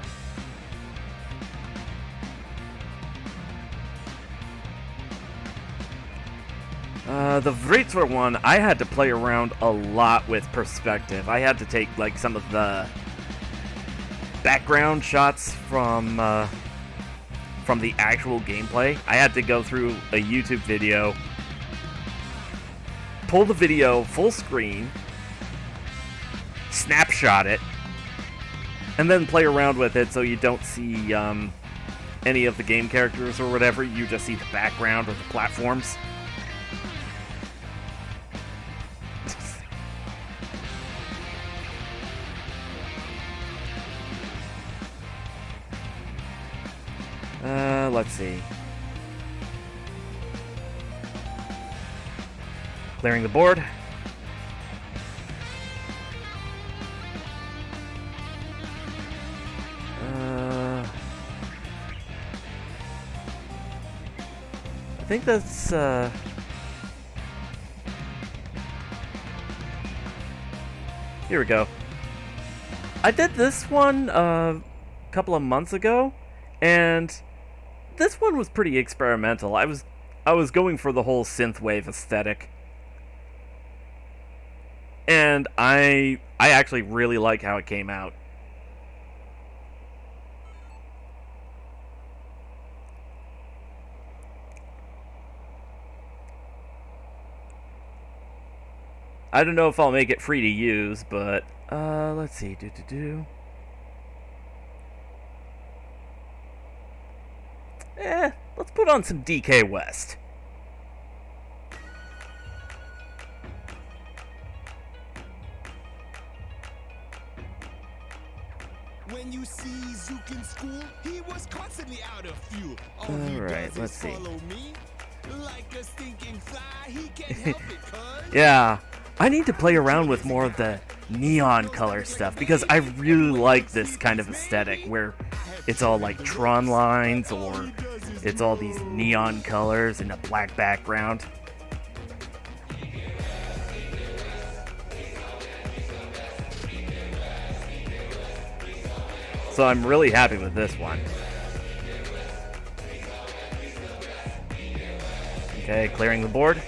The Vritzler one, I had to play around a lot with perspective. I had to take, like, some of the background shots from the actual gameplay. I had to go through a YouTube video, pull the video full screen, snapshot it, and then play around with it so you don't see any of the game characters or whatever. You just see the background or the platforms. Let's see. Clearing the board. I think that's, here we go. I did this one a couple of months ago, and this one was pretty experimental. I was going for the whole synthwave aesthetic. And I actually really like how it came out. I don't know if I'll make it free to use, but let's see. Let's put on some DK West. When you see Zook in school, he was constantly out of fuel. Alright, let's see. Like a stinking fly, he can't help it, cuz. Yeah, I need to play around with more of the neon color stuff, because I really like this kind of aesthetic where it's all like Tron lines, or it's all these neon colors in a black background. So I'm really happy with this one. Okay, clearing the board.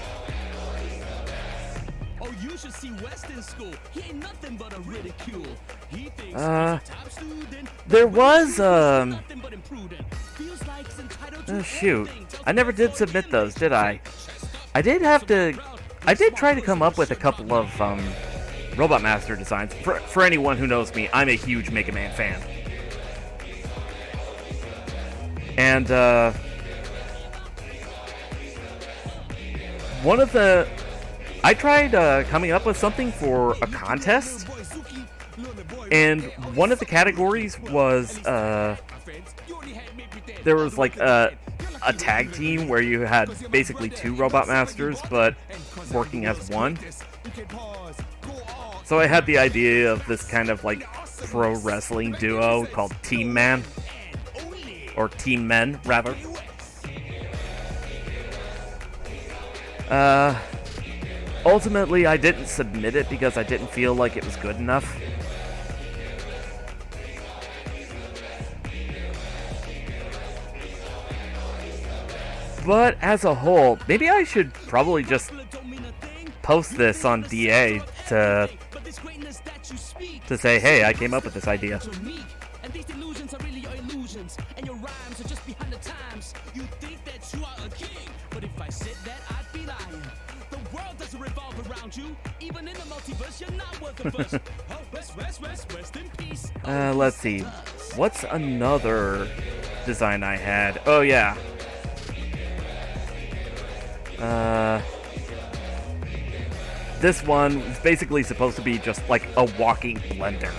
Oh, you should see West in school. He ain't nothing but a ridicule. He thinks he's Uh, a top student. there was, Nothing but imprudent. Feels like he's entitled to oh shoot. everything. I never did submit those, did I? I did try to come up with a couple of, Robot Master designs. For anyone who knows me, I'm a huge Mega Man fan. And I tried coming up with something for a contest, and one of the categories was there was like a tag team where you had basically 2 Robot Masters, but working as one. So I had the idea of this kind of like pro wrestling duo called Team Man. Or Team Men, rather. Ultimately, I didn't submit it because I didn't feel like it was good enough. But as a whole, maybe I should probably just post this on DA to say, hey, I came up with this idea. And these delusions are really your illusions, and your rhymes are just behind the times. You think that you are a king, but if I said that, I'd be lying. The world doesn't revolve around you. Even in the multiverse, you're not worth a fuss. Oh, rest in peace. Let's see. What's another design I had? Oh, yeah. This one is basically supposed to be just like a walking blender.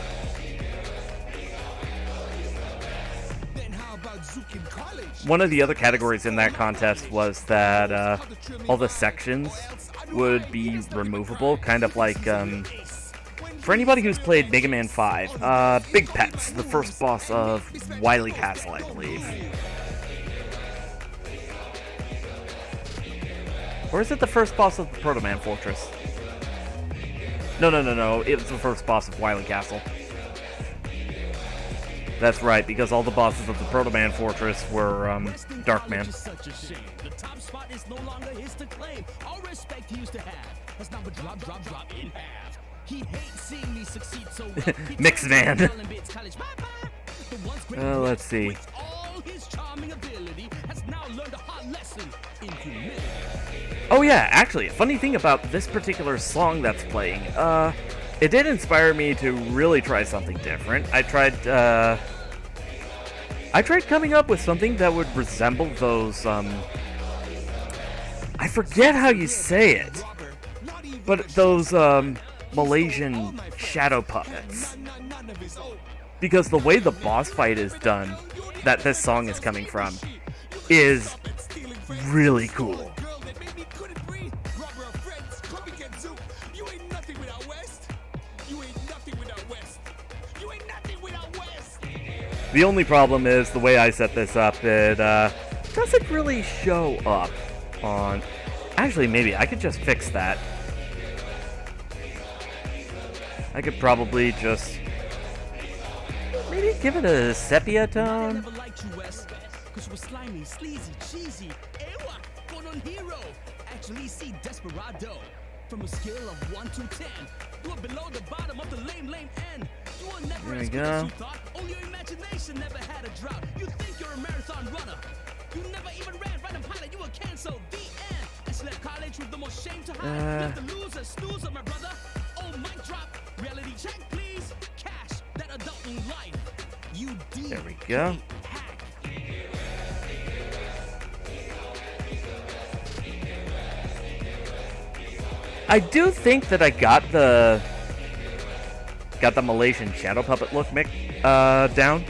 One of the other categories in that contest was that all the sections would be removable, kind of like, for anybody who's played Mega Man 5, Big Pets, the first boss of Wily Castle, I believe. Or is it the first boss of the Proto Man Fortress? No, it was the first boss of Wily Castle. That's right, because all the bosses of the Proto Man Fortress were Darkman. The top spot is no longer his to claim. All respect he used to have has now been drop in half. He hates seeing me succeed so well. Mixed Man. Let's see. All his charming ability has now learned a hard lesson in humility. Oh yeah, actually, a funny thing about this particular song that's playing, it did inspire me to really try something different. I tried coming up with something that would resemble those, I forget how you say it, but those, Malaysian shadow puppets. Because the way the boss fight is done, that this song is coming from, is really cool. The only problem is the way I set this up, it doesn't really show up on... Actually, maybe I could just fix that. I could probably just... maybe give it a sepia tone? Cause you were slimy, sleazy, cheesy. Ewa, on hero. Actually see desperado. From a scale of 1 to 10, you are below the bottom of the lame end. You are never there as we good go. as you thought. Only your imagination never had a drought. You think you're a marathon runner. You never even ran random pilot. You were canceled. The end. And left college with the most shame to hide. You're the loser, snoozer, my brother. Oh, mic drop. Reality check, please. Cash that adulting life. You deep. There we go. Hack. I do think that I got the Malaysian shadow puppet look down.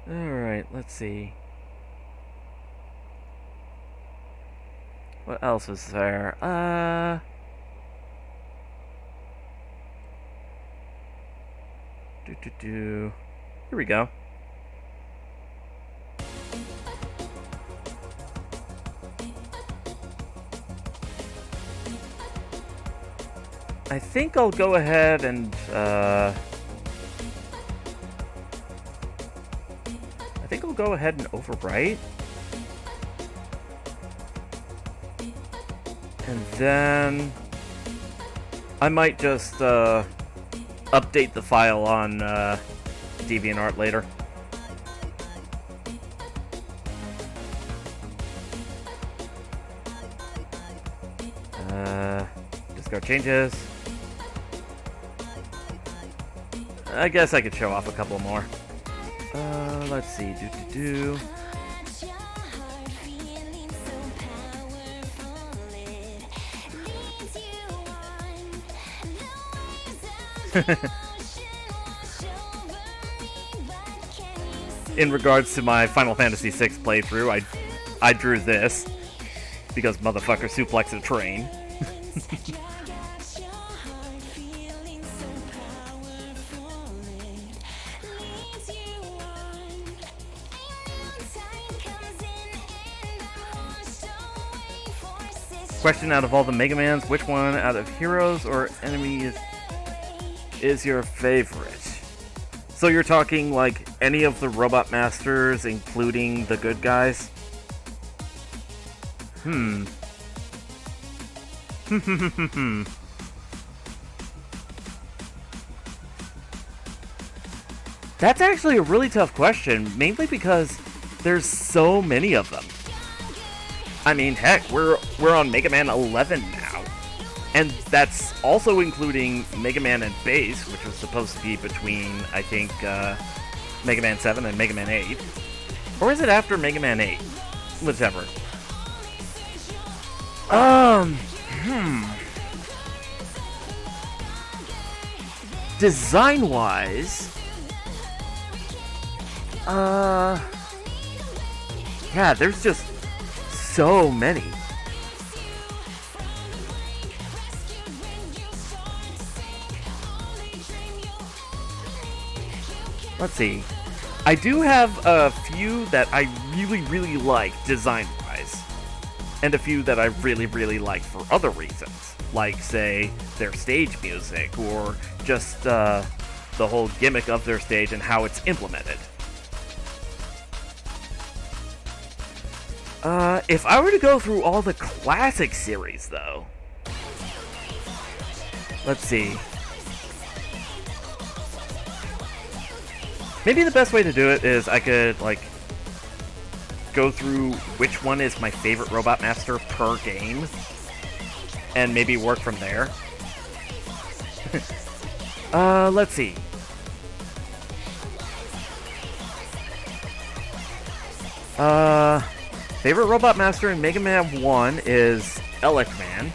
Alright, let's see. What else is there? Here we go. I think I'll go ahead and, overwrite. And then I might just, update the file on, DeviantArt later. Discard changes. I guess I could show off a couple more. Let's see. In regards to my Final Fantasy VI playthrough, I drew this because motherfucker suplexed a train. Question: out of all the Mega Mans, which one out of heroes or enemies is your favorite? So you're talking like any of the Robot Masters, including the good guys? That's actually a really tough question, mainly because there's so many of them. I mean, heck, we're on Mega Man 11 now. And that's also including Mega Man and Base, which was supposed to be between, I think, Mega Man 7 and Mega Man 8. Or is it after Mega Man 8? Whichever. Design-wise... yeah, there's just so many. Let's see. I do have a few that I really like design-wise, and a few that I really like for other reasons, like, say, their stage music, or just the whole gimmick of their stage and how it's implemented. If I were to go through all the classic series, though, let's see. Maybe the best way to do it is I could, like, go through which one is my favorite Robot Master per game, and maybe work from there. Let's see. Favorite Robot Master in Mega Man 1 is Elecman.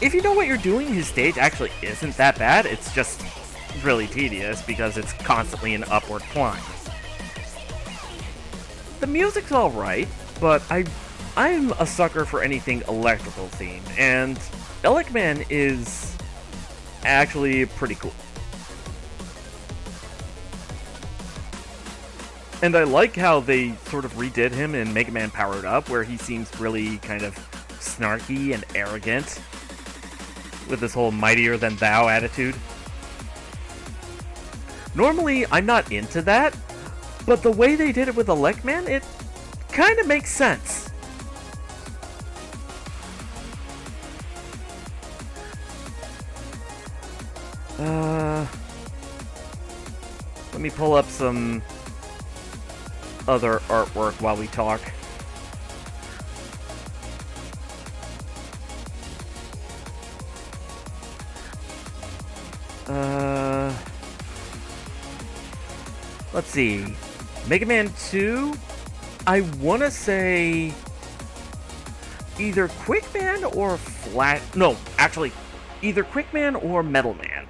If you know what you're doing, his stage actually isn't that bad. It's just really tedious because it's constantly an upward climb. The music's alright, but I'm a sucker for anything electrical themed, and Elecman is actually pretty cool. And I like how they sort of redid him in Mega Man Powered Up, where he seems really kind of snarky and arrogant with this whole mightier than thou attitude. Normally, I'm not into that, but the way they did it with Elecman, it kind of makes sense. Let me pull up some other artwork while we talk. Let's see. Mega Man 2, I want to say either Quickman or No, actually, either Quickman or Metal Man.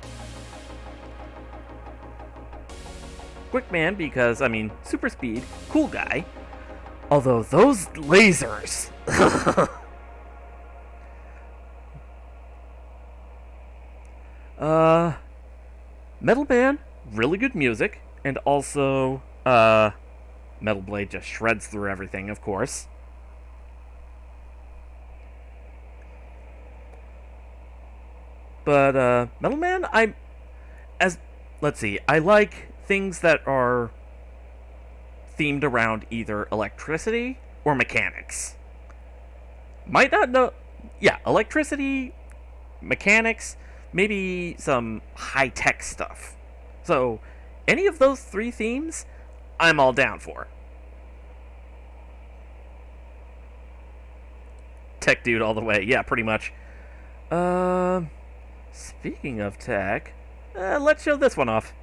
Quickman because, I mean, super speed, cool guy. Although those lasers... Metal Man, really good music. And also, Metal Blade just shreds through everything, of course. But, Metal Man, let's see, I like things that are themed around either electricity or mechanics. Might not know... Yeah, electricity, mechanics, maybe some high-tech stuff. So, any of those three themes, I'm all down for. Tech dude all the way. Yeah, pretty much. Speaking of tech, let's show this one off.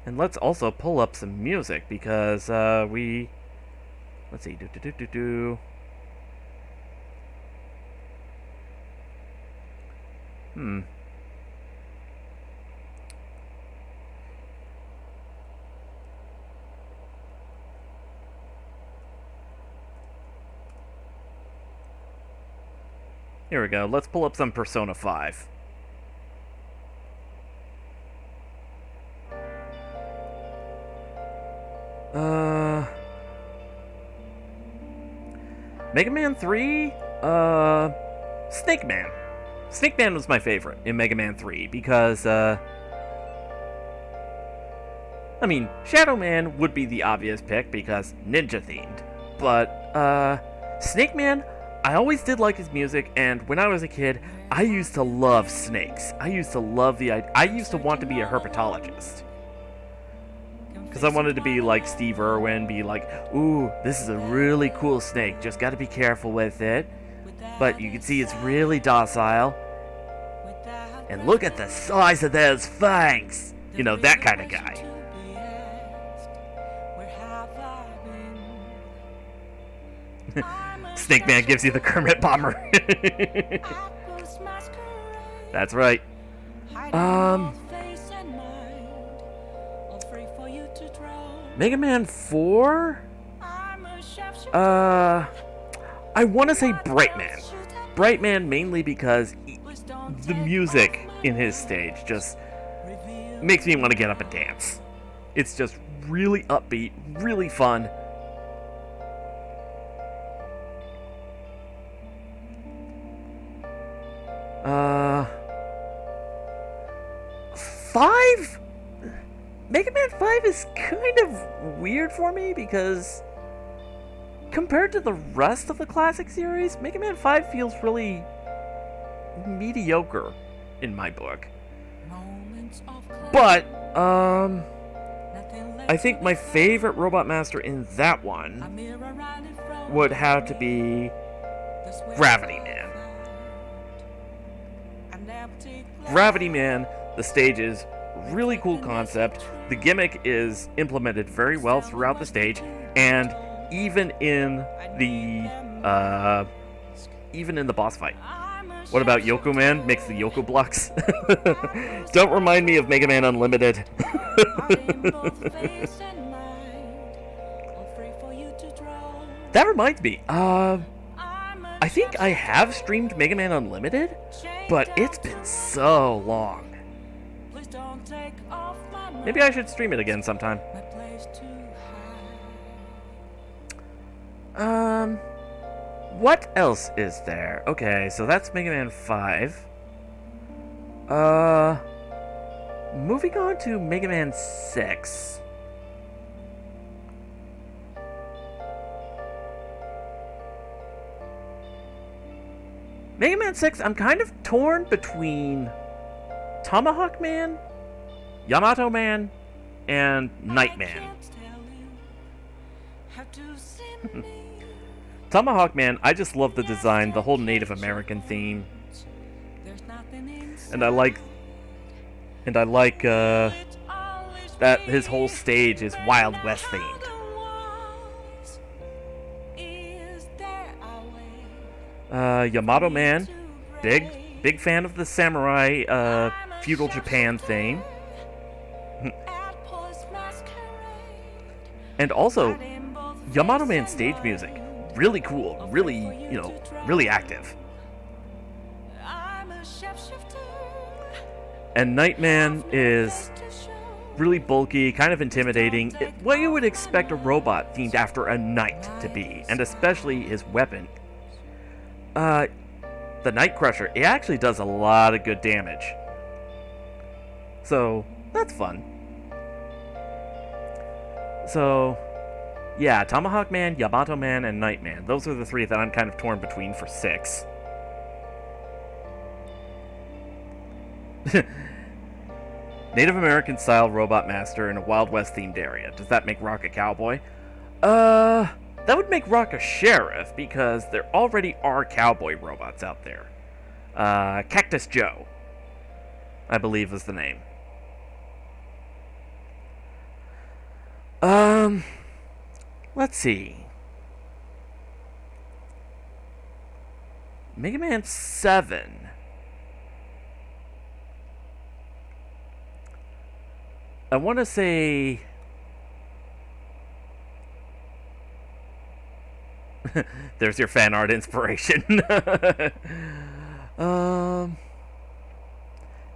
And let's also pull up some music because let's see, Here we go. Let's pull up some Persona 5. Mega Man 3? Snake Man. Snake Man was my favorite in Mega Man 3 because, I mean, Shadow Man would be the obvious pick because ninja themed. But, Snake Man, I always did like his music, and when I was a kid, I used to love snakes. I used to love I used to want to be a herpetologist. Because I wanted to be like Steve Irwin, be like, ooh, this is a really cool snake, just gotta be careful with it. But you can see it's really docile. And look at the size of those fangs! You know, that kind of guy. Snake Man gives you the Kermit Bomber. That's right. Mega Man 4? I want to say Brightman. Brightman mainly because the music in his stage just makes me want to get up and dance. It's just really upbeat, really fun. Five? Mega Man 5 is kind of weird for me because compared to the rest of the classic series, Mega Man 5 feels really mediocre in my book. But, I think my favorite Robot Master in that one would have to be Gravity Man. Gravity Man, the stage is really cool concept. The gimmick is implemented very well throughout the stage, and even in the boss fight. What about Yoko Man? Makes the Yoko blocks. Don't remind me of Mega Man Unlimited. That reminds me. I think I have streamed Mega Man Unlimited, but it's been so long. Maybe I should stream it again sometime. What else is there? Okay, so that's Mega Man 5. Moving on to Mega Man 6. Mega Man 6, I'm kind of torn between Tomahawk Man, Yamato Man, and Nightman. Tomahawk Man, I just love the design, the whole Native American theme. And I like that his whole stage is Wild West themed. Yamato Man, big fan of the samurai feudal Japan theme. And also, Yamato Man's stage music, really cool, really, really active. And Nightman is really bulky, kind of intimidating, what you would expect a robot themed after a knight to be, and especially his weapon. The Night Crusher, it actually does a lot of good damage. So, that's fun. So, yeah, Tomahawk Man, Yamato Man, and Nightman. Those are the three that I'm kind of torn between for 6. Native American style robot master in a Wild West themed area. Does that make Rock a cowboy? That would make Rock a sheriff because there already are cowboy robots out there. Cactus Joe, I believe is the name. Let's see. Mega Man 7. I want to say... There's your fan art inspiration. Mega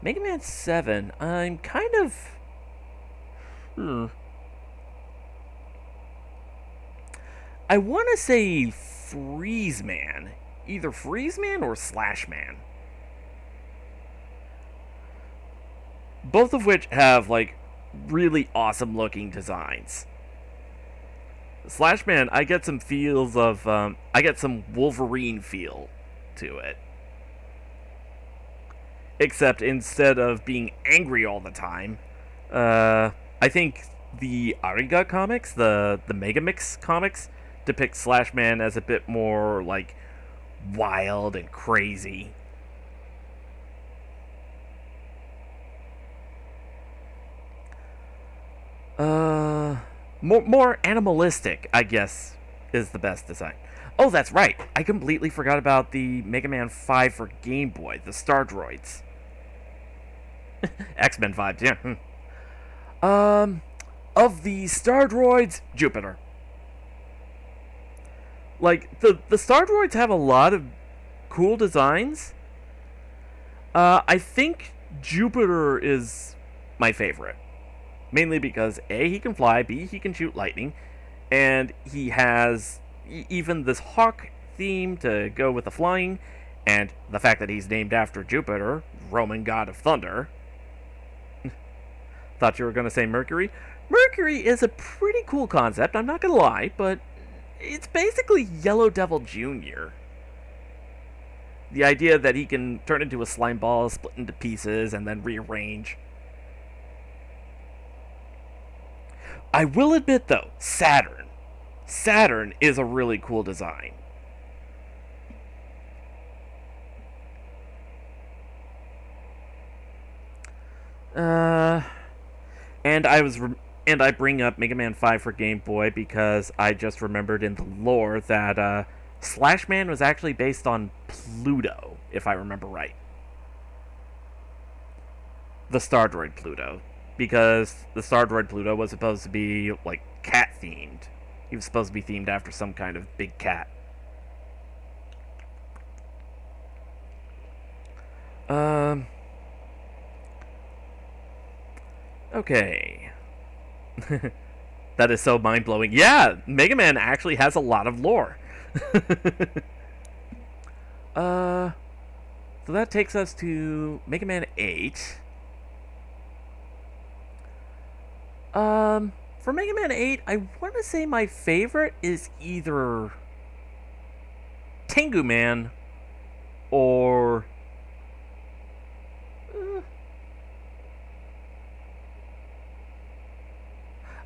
Man 7, I'm kind of... I want to say Freeze Man. Either Freeze Man or Slash Man. Both of which have, like, really awesome looking designs. Slash Man, I get some feels of, I get some Wolverine feel to it. Except instead of being angry all the time, I think the Ariga comics, the Megamix comics, depict Slash Man as a bit more, like, wild and crazy. More animalistic, I guess, is the best design. Oh, that's right. I completely forgot about the Mega Man 5 for Game Boy, the Star Droids. X-Men vibes, yeah. Of the Star Droids, Jupiter. Like, the Star Droids have a lot of cool designs. I think Jupiter is my favorite. Mainly because A, he can fly, B, he can shoot lightning, and he has even this hawk theme to go with the flying, and the fact that he's named after Jupiter, Roman god of thunder. Thought you were going to say Mercury? Mercury is a pretty cool concept, I'm not going to lie, but it's basically Yellow Devil Jr. The idea that he can turn into a slime ball, split into pieces, and then rearrange. I will admit, though, Saturn. Saturn is a really cool design. And I bring up Mega Man 5 for Game Boy because I just remembered in the lore that Slash Man was actually based on Pluto, if I remember right. The Star Droid Pluto. Because the Star Droid Pluto was supposed to be, like, cat-themed. He was supposed to be themed after some kind of big cat. Okay. That is so mind-blowing. Yeah, Mega Man actually has a lot of lore. So that takes us to Mega Man 8. For Mega Man 8, I want to say my favorite is either Tengu Man or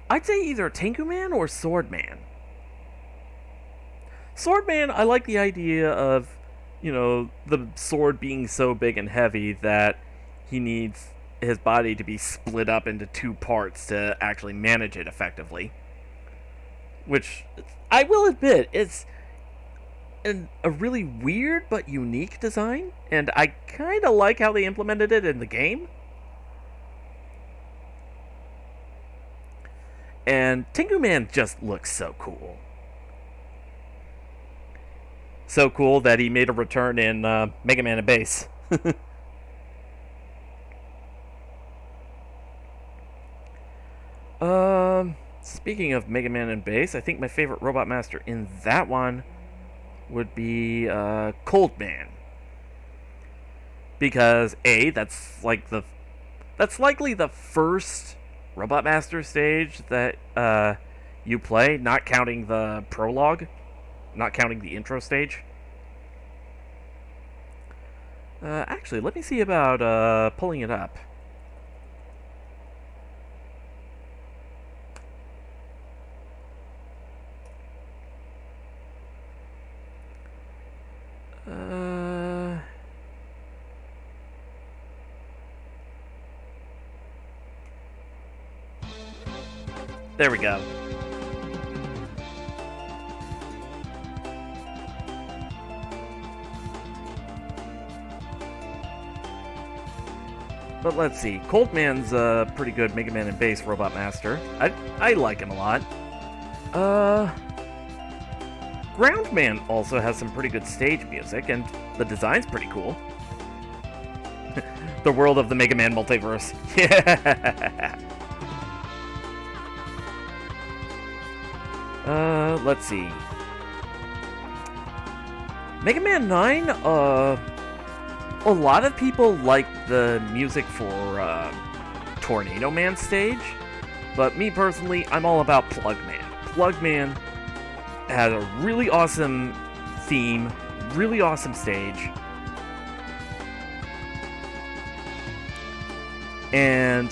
I'd say either Tengu Man or Sword Man. Sword Man, I like the idea of, you know, the sword being so big and heavy that he needs his body to be split up into two parts to actually manage it effectively. Which, I will admit, it's a really weird but unique design, and I kind of like how they implemented it in the game. And Tengu Man just looks so cool. So cool that he made a return in Mega Man and Bass. Speaking of Mega Man and Bass, I think my favorite Robot Master in that one would be Cold Man. Because A, that's likely the first Robot Master stage that you play, not counting the prologue, not counting the intro stage. Actually, let me see about pulling it up. There we go. But let's see. Coldman's a pretty good Mega Man and Bass Robot Master. I like him a lot. Groundman also has some pretty good stage music, and the design's pretty cool. The world of the Mega Man multiverse. Yeah. Let's see. Mega Man 9, a lot of people like the music for Tornado Man stage, but me personally, I'm all about Plugman. Plugman has a really awesome theme, really awesome stage, and,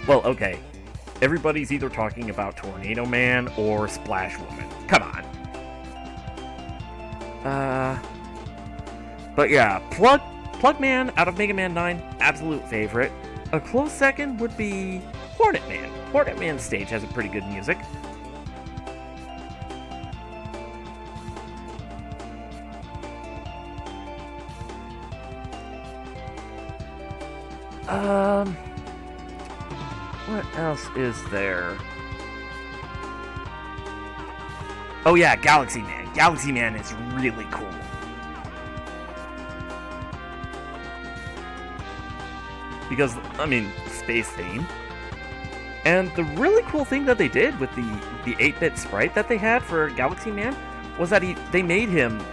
well, okay, everybody's either talking about Tornado Man or Splash Woman. Come on. But yeah, Plugman out of Mega Man 9, absolute favorite. A close second would be Hornet Man. Hornet Man's stage has a pretty good music. What else is there? Oh yeah, Galaxy Man. Galaxy Man is really cool. Because, I mean, space theme. And the really cool thing that they did with the 8-bit sprite that they had for Galaxy Man was that they made him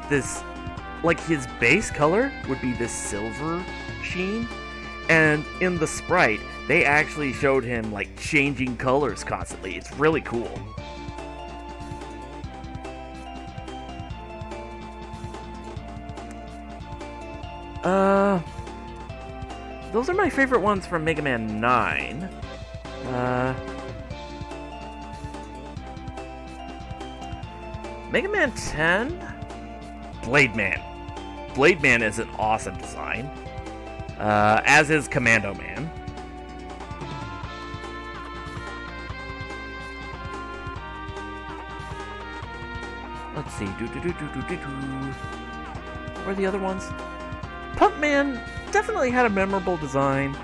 this, like, his base color would be this silver sheen, and in the sprite, they actually showed him, like, changing colors constantly. It's really cool. Those are my favorite ones from Mega Man 9. Mega Man 10? Blade Man. Blade Man is an awesome design. As is Commando Man. Let's see. What are the other ones? Pump Man definitely had a memorable design.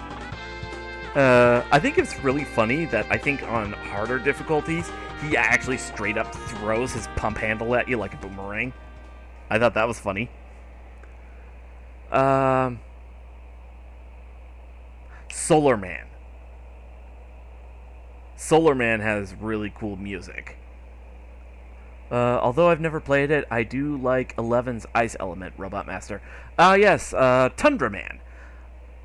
I think it's really funny that I think on harder difficulties, he actually straight up throws his pump handle at you like a boomerang. I thought that was funny. Solar Man. Solar Man has really cool music. Although I've never played it, I do like 11's Ice Element Robot Master. Yes, Tundra Man.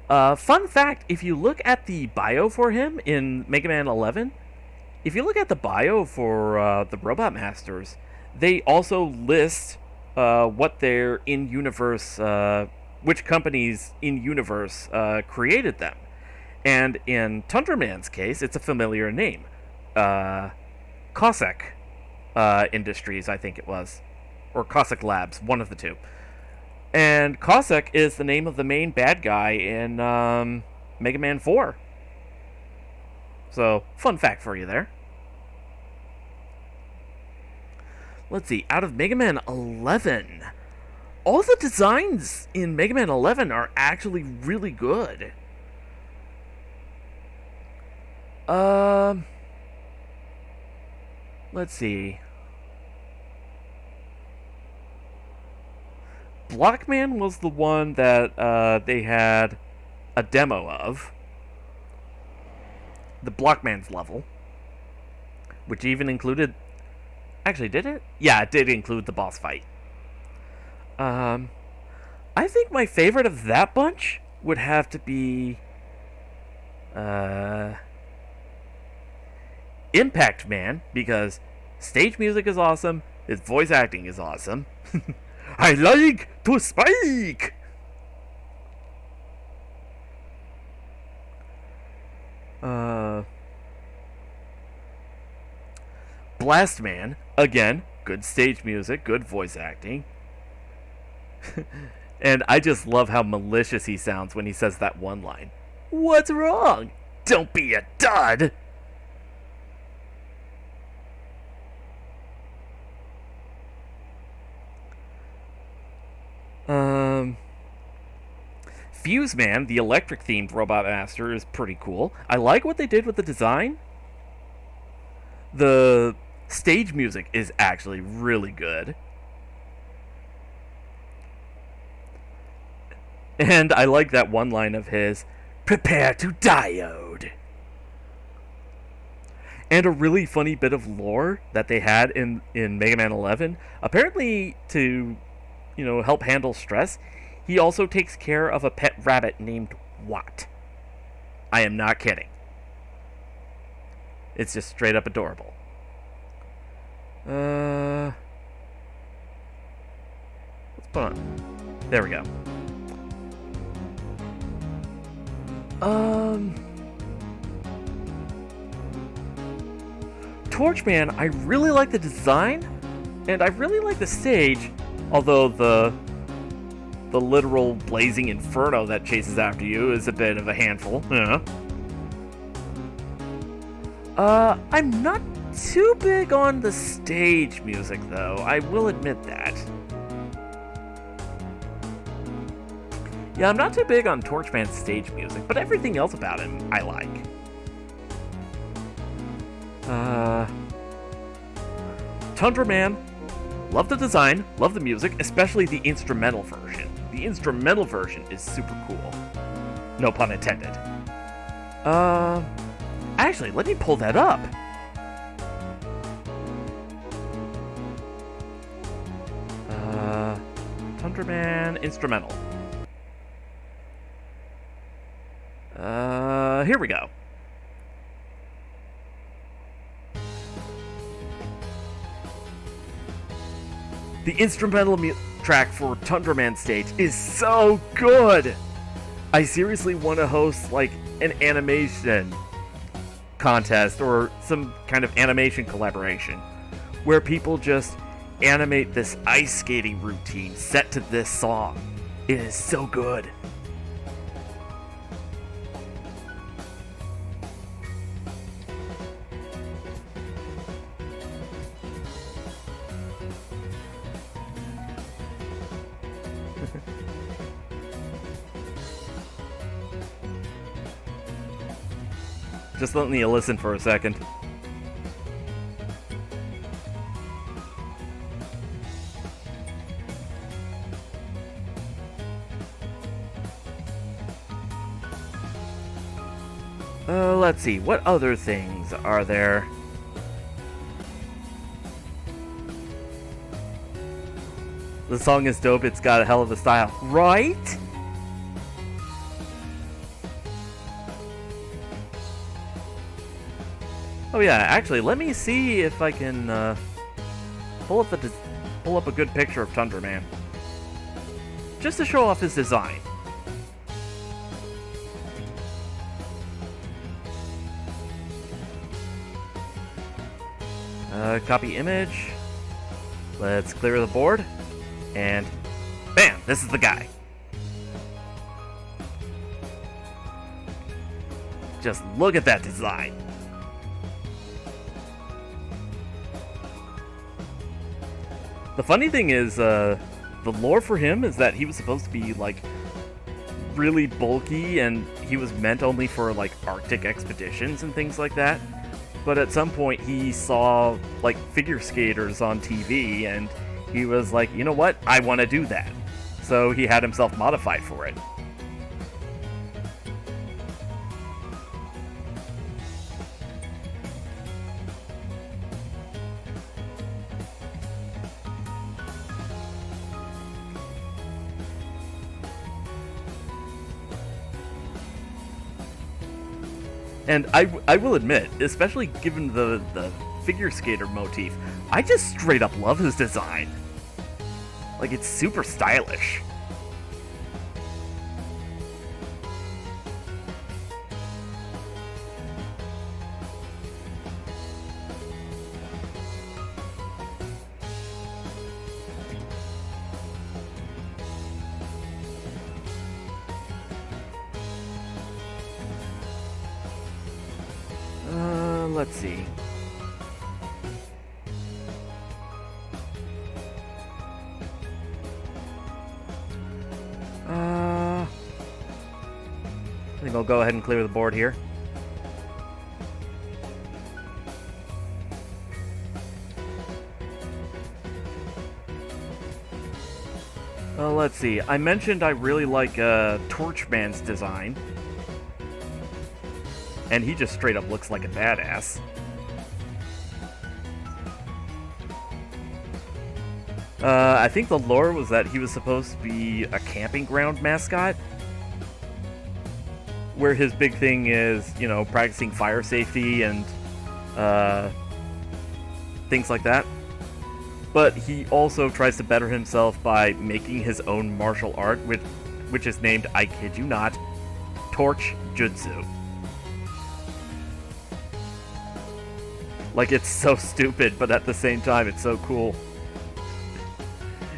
Fun fact, if you look at the bio for him in Mega Man 11, if you look at the bio for the Robot Masters, they also list what their in-universe, which companies in-universe created them. And in Tundra Man's case, it's a familiar name. Cossack Industries, I think it was. Or Cossack Labs, one of the two. And Cossack is the name of the main bad guy in Mega Man 4. So, fun fact for you there. Let's see, out of Mega Man 11, all the designs in Mega Man 11 are actually really good. Let's see. Blockman was the one that they had a demo of. The Blockman's level. Which even included... Actually, did it? Yeah, it did include the boss fight. I think my favorite of that bunch would have to be... Impact Man, because stage music is awesome, his voice acting is awesome. I like to spike! Blast Man, again, good stage music, good voice acting. And I just love how malicious he sounds when he says that one line. What's wrong? Don't be a dud! Fuse Man, the electric themed Robot Master, is pretty cool. I like what they did with the design. The stage music is actually really good. And I like that one line of his, "Prepare to diode." And a really funny bit of lore that they had in Mega Man 11. Apparently, to help handle stress, he also takes care of a pet rabbit named Watt. I am not kidding. It's just straight up adorable. Let's put on. There we go. Torchman, I really like the design, and I really like the stage, although the literal blazing inferno that chases after you is a bit of a handful. Yeah. I'm not too big on the stage music, though. I will admit that. Yeah, I'm not too big on Torchman's stage music, but everything else about him I like. Tundra Man, love the design, love the music, especially the instrumental version. The instrumental version is super cool. No pun intended. Actually, let me pull that up. Tundra Man instrumental. Here we go. The instrumental track for Tundra Man stage is so good! I seriously want to host, like, an animation contest or some kind of animation collaboration where people just animate this ice skating routine set to this song. It is so good. Just let me listen for a second. Let's see, what other things are there? The song is dope, it's got a hell of a style. Right? Oh yeah, actually, let me see if I can pull up a good picture of Tundra Man, just to show off his design. Copy image. Let's clear the board, and bam! This is the guy. Just look at that design. The funny thing is, the lore for him is that he was supposed to be, like, really bulky, and he was meant only for, like, Arctic expeditions and things like that. But at some point, he saw, like, figure skaters on TV, and he was like, you know what? I want to do that. So he had himself modified for it. And I will admit, especially given the figure skater motif, I just straight up love his design. Like, it's super stylish. Let's see. think I'll go ahead and clear the board here. Let's see. I mentioned I really like Torchman's design. And he just straight up looks like a badass. I think the lore was that he was supposed to be a camping ground mascot. Where his big thing is, you know, practicing fire safety and things like that. But he also tries to better himself by making his own martial art, which is named, I kid you not, Torch Jutsu. Like, it's so stupid, but at the same time, it's so cool.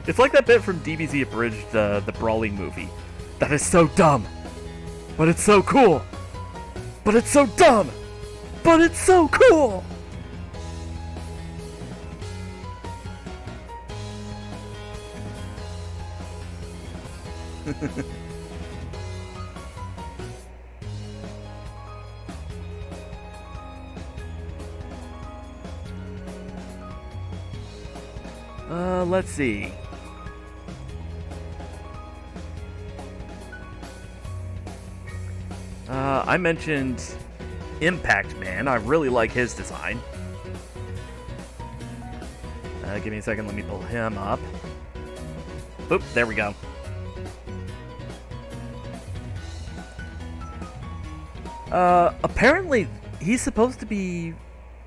It's like that bit from DBZ Abridged, the Brawling movie. That is so dumb, but it's so cool. But it's so dumb, but it's so cool. Let's see. I mentioned Impact Man. I really like his design. Give me a second, let me pull him up. Oop, there we go. Apparently, he's supposed to be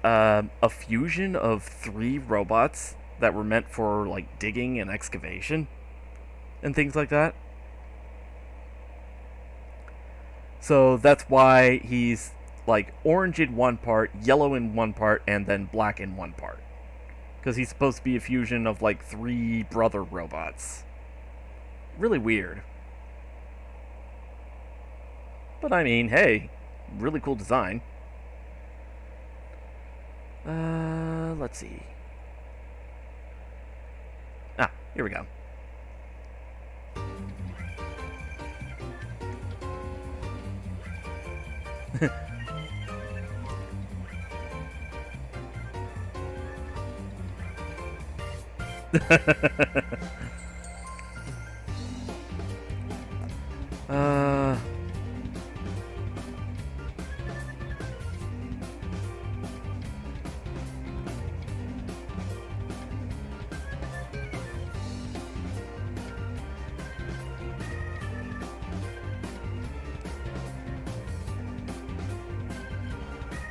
a fusion of 3 robots that were meant for, like, digging and excavation and things like that. So that's why he's, like, orange in one part, yellow in one part, and then black in one part. Because he's supposed to be a fusion of, like, 3 brother robots. Really weird. But I mean, hey, really cool design. Let's see. Ah, here we go.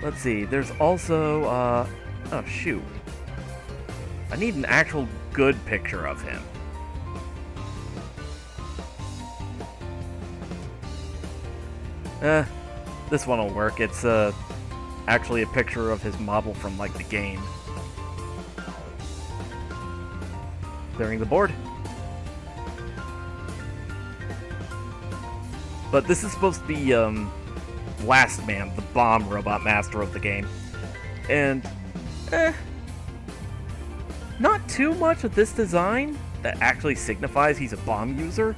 Let's see, there's also, oh shoot. I need an actual good picture of him. This one will work. It's, actually a picture of his model from, like, the game. Clearing the board. But this is supposed to be, Last Man, the bomb robot master of the game. And, not too much of this design that actually signifies he's a bomb user,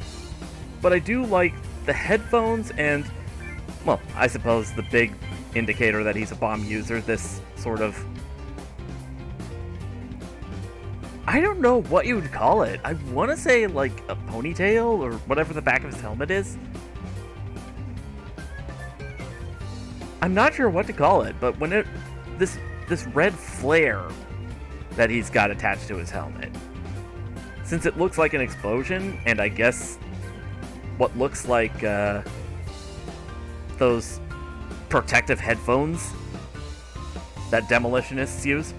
but I do like the headphones and, well, I suppose the big indicator that he's a bomb user, this sort of, I don't know what you would call it. I want to say, like, a ponytail or whatever the back of his helmet is. I'm not sure what to call it, but when this red flare that he's got attached to his helmet, since it looks like an explosion, and I guess what looks like those protective headphones that demolitionists use,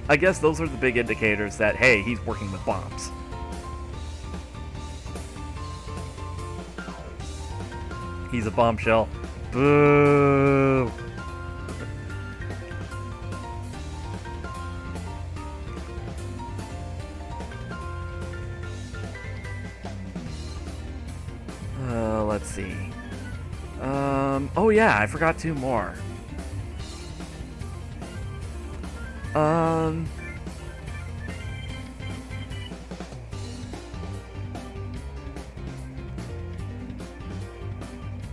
I guess those are the big indicators that, hey, he's working with bombs. He's a bombshell. Boo! Let's see. Oh yeah, I forgot 2 more.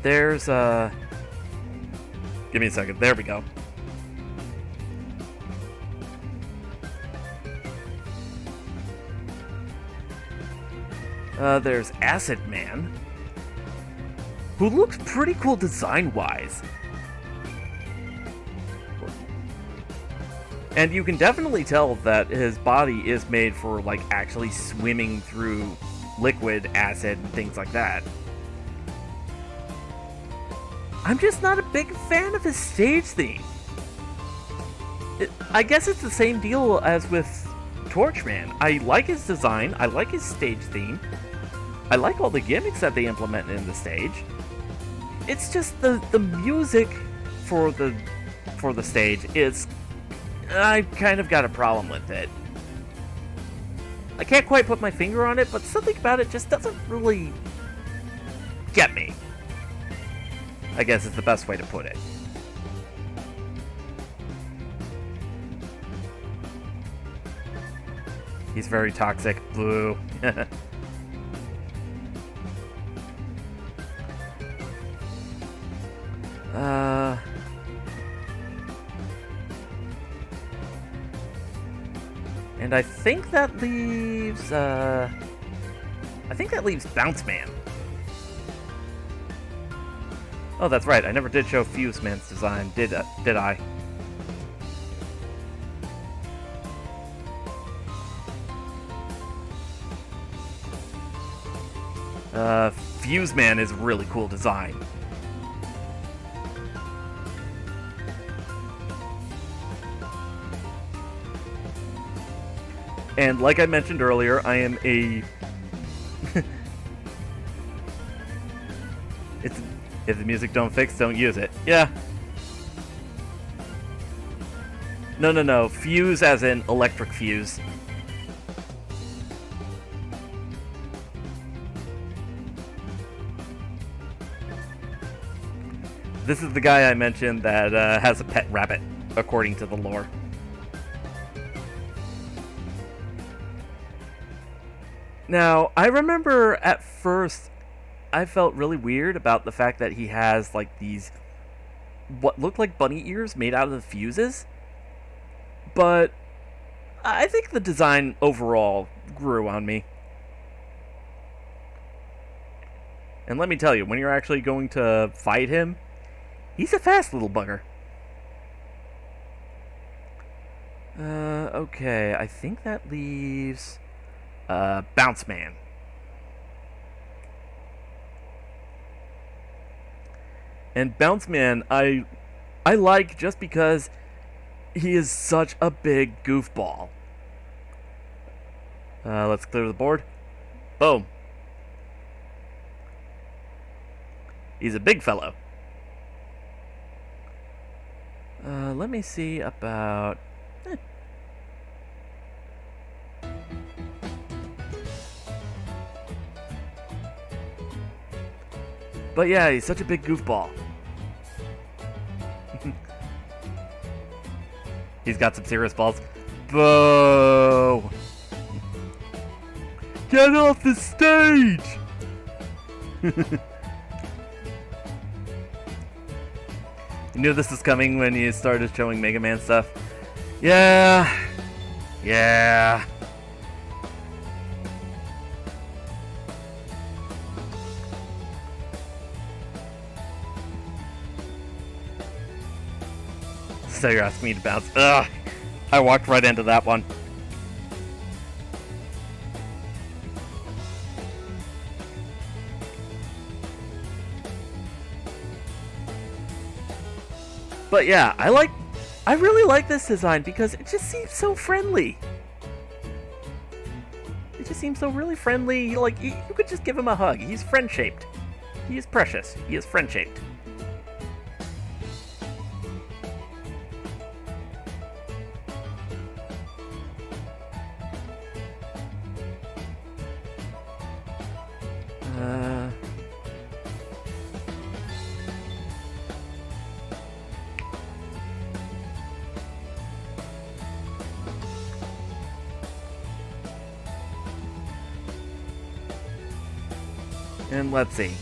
There's give me a second. There we go. There's Acid Man, who looks pretty cool design-wise. And you can definitely tell that his body is made for, like, actually swimming through liquid, acid, and things like that. I'm just not a big fan of his stage theme. I guess it's the same deal as with Torchman. I like his design, I like his stage theme, I like all the gimmicks that they implement in the stage. It's just the music for the stage is... I've kind of got a problem with it. I can't quite put my finger on it, but something about it just doesn't really get me. I guess is the best way to put it. He's very toxic. Boo. And I think that leaves, Bounce Man. Oh, that's right. I never did show Fuse Man's design, did I? Fuse Man is a really cool design. And like I mentioned earlier, I am a... If the music don't fix, don't use it. Yeah. No. Fuse as in electric fuse. This is the guy I mentioned that has a pet rabbit, according to the lore. Now, I remember at first I felt really weird about the fact that he has like these what looked like bunny ears made out of the fuses. But I think the design overall grew on me. And let me tell you, when you're actually going to fight him, he's a fast little bugger. Okay, I think that leaves Bounce Man. And Bounce Man, I like just because he is such a big goofball. Let's clear the board. Boom. He's a big fellow. Let me see about... But yeah, he's such a big goofball. He's got some serious balls. Boo! Get off the stage! You knew this was coming when you started showing Mega Man stuff? Yeah. So you're asking me to bounce? Ugh! I walked right into that one. But yeah, I really like this design because it just seems so friendly. It just seems so really friendly. Like, you could just give him a hug. He's friend-shaped. He is precious. He is friend-shaped. And let's see.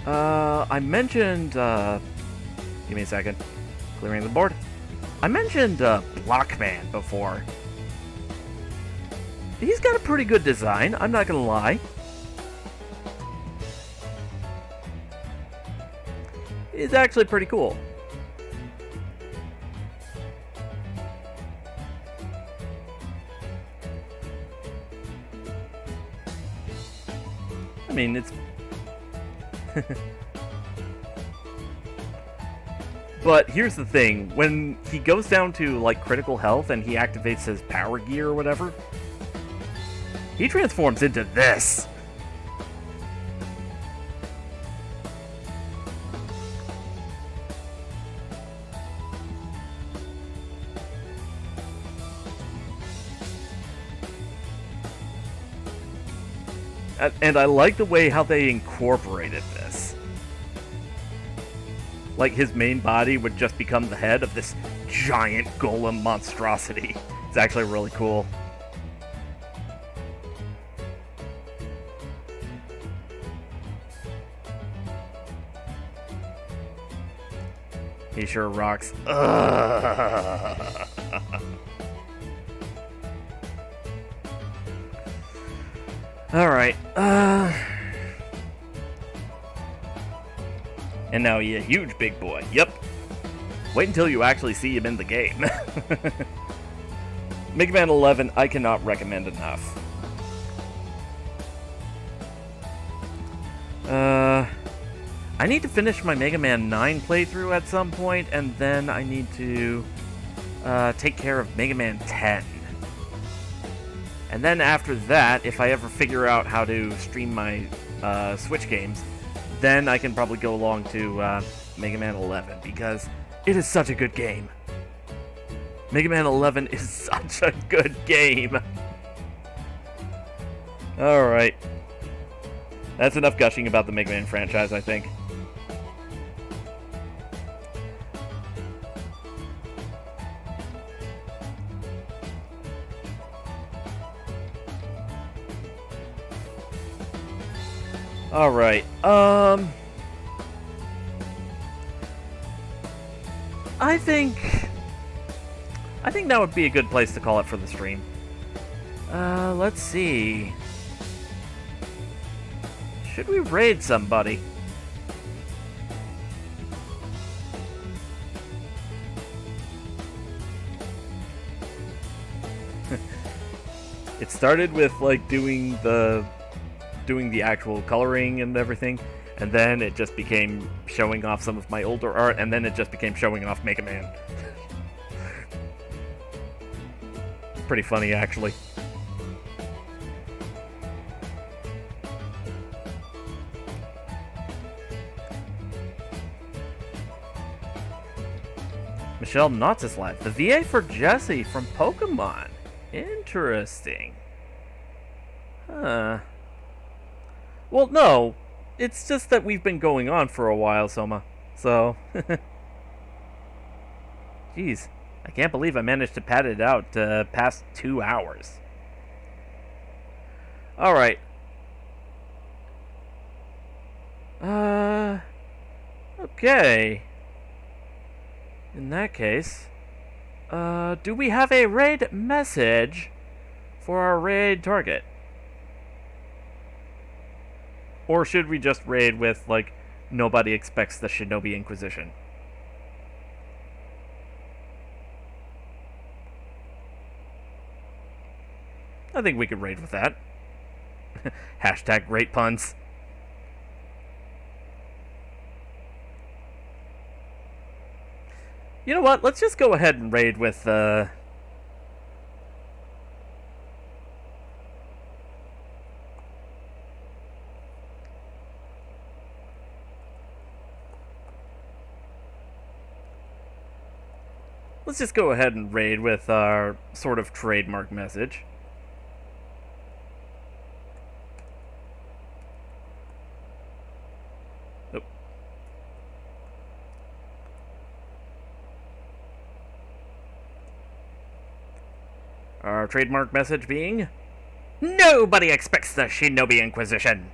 I mentioned, give me a second. Clearing the board. I mentioned, Blockman before. He's got a pretty good design, I'm not gonna lie. He's actually pretty cool. I mean, it's... But here's the thing, when he goes down to, like, critical health and he activates his power gear or whatever, he transforms into this. And I like the way how they incorporated this. Like, his main body would just become the head of this giant golem monstrosity. It's actually really cool. He sure rocks. Alright, and now he a huge big boy. Yep. Wait until you actually see him in the game. Mega Man 11, I cannot recommend enough. I need to finish my Mega Man 9 playthrough at some point, and then I need to take care of Mega Man 10. And then after that, if I ever figure out how to stream my Switch games, then I can probably go along to Mega Man 11, because it is such a good game. Mega Man 11 is such a good game. Alright. That's enough gushing about the Mega Man franchise, I think. Alright, I think that would be a good place to call it for the stream. Let's see. Should we raid somebody? It started with, like, doing the actual coloring and everything, and then it just became showing off some of my older art, and then it just became showing off Mega Man. Pretty funny, actually. Michelle Knotts is live. The VA for Jessie from Pokemon. Interesting. Huh. Well, no. It's just that we've been going on for a while, Soma. So... Jeez. I can't believe I managed to pad it out past 2 hours. Alright. Okay. In that case... do we have a raid message for our raid target? Or should we just raid with, like, nobody expects the Shinobi Inquisition? I think we could raid with that. Hashtag great puns. You know what? Let's just go ahead and raid with, Let's just go ahead and raid with our sort of trademark message. Oh. Our trademark message being, nobody expects the Shinobi Inquisition.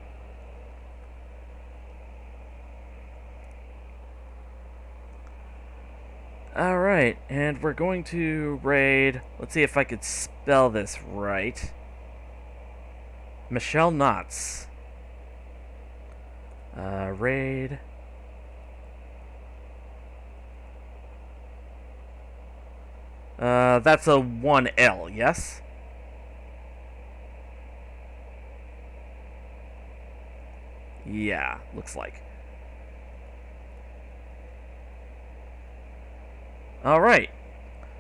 Alright, and we're going to raid... Let's see if I could spell this right. Michelle Knotts. Raid... that's a 1L, yes? Yeah, looks like. Alright.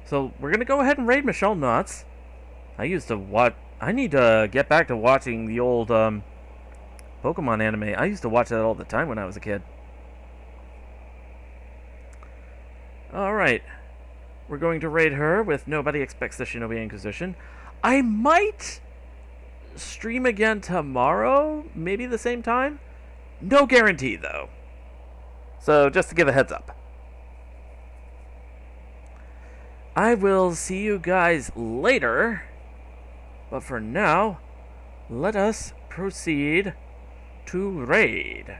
So, we're gonna go ahead and raid Michelle Knotts. I need to get back to watching the old, Pokemon anime. I used to watch that all the time when I was a kid. Alright. We're going to raid her with Nobody Expects the Shinobi Inquisition. I might stream again tomorrow, maybe the same time. No guarantee, though. So, just to give a heads up. I will see you guys later. But for now, let us proceed to raid.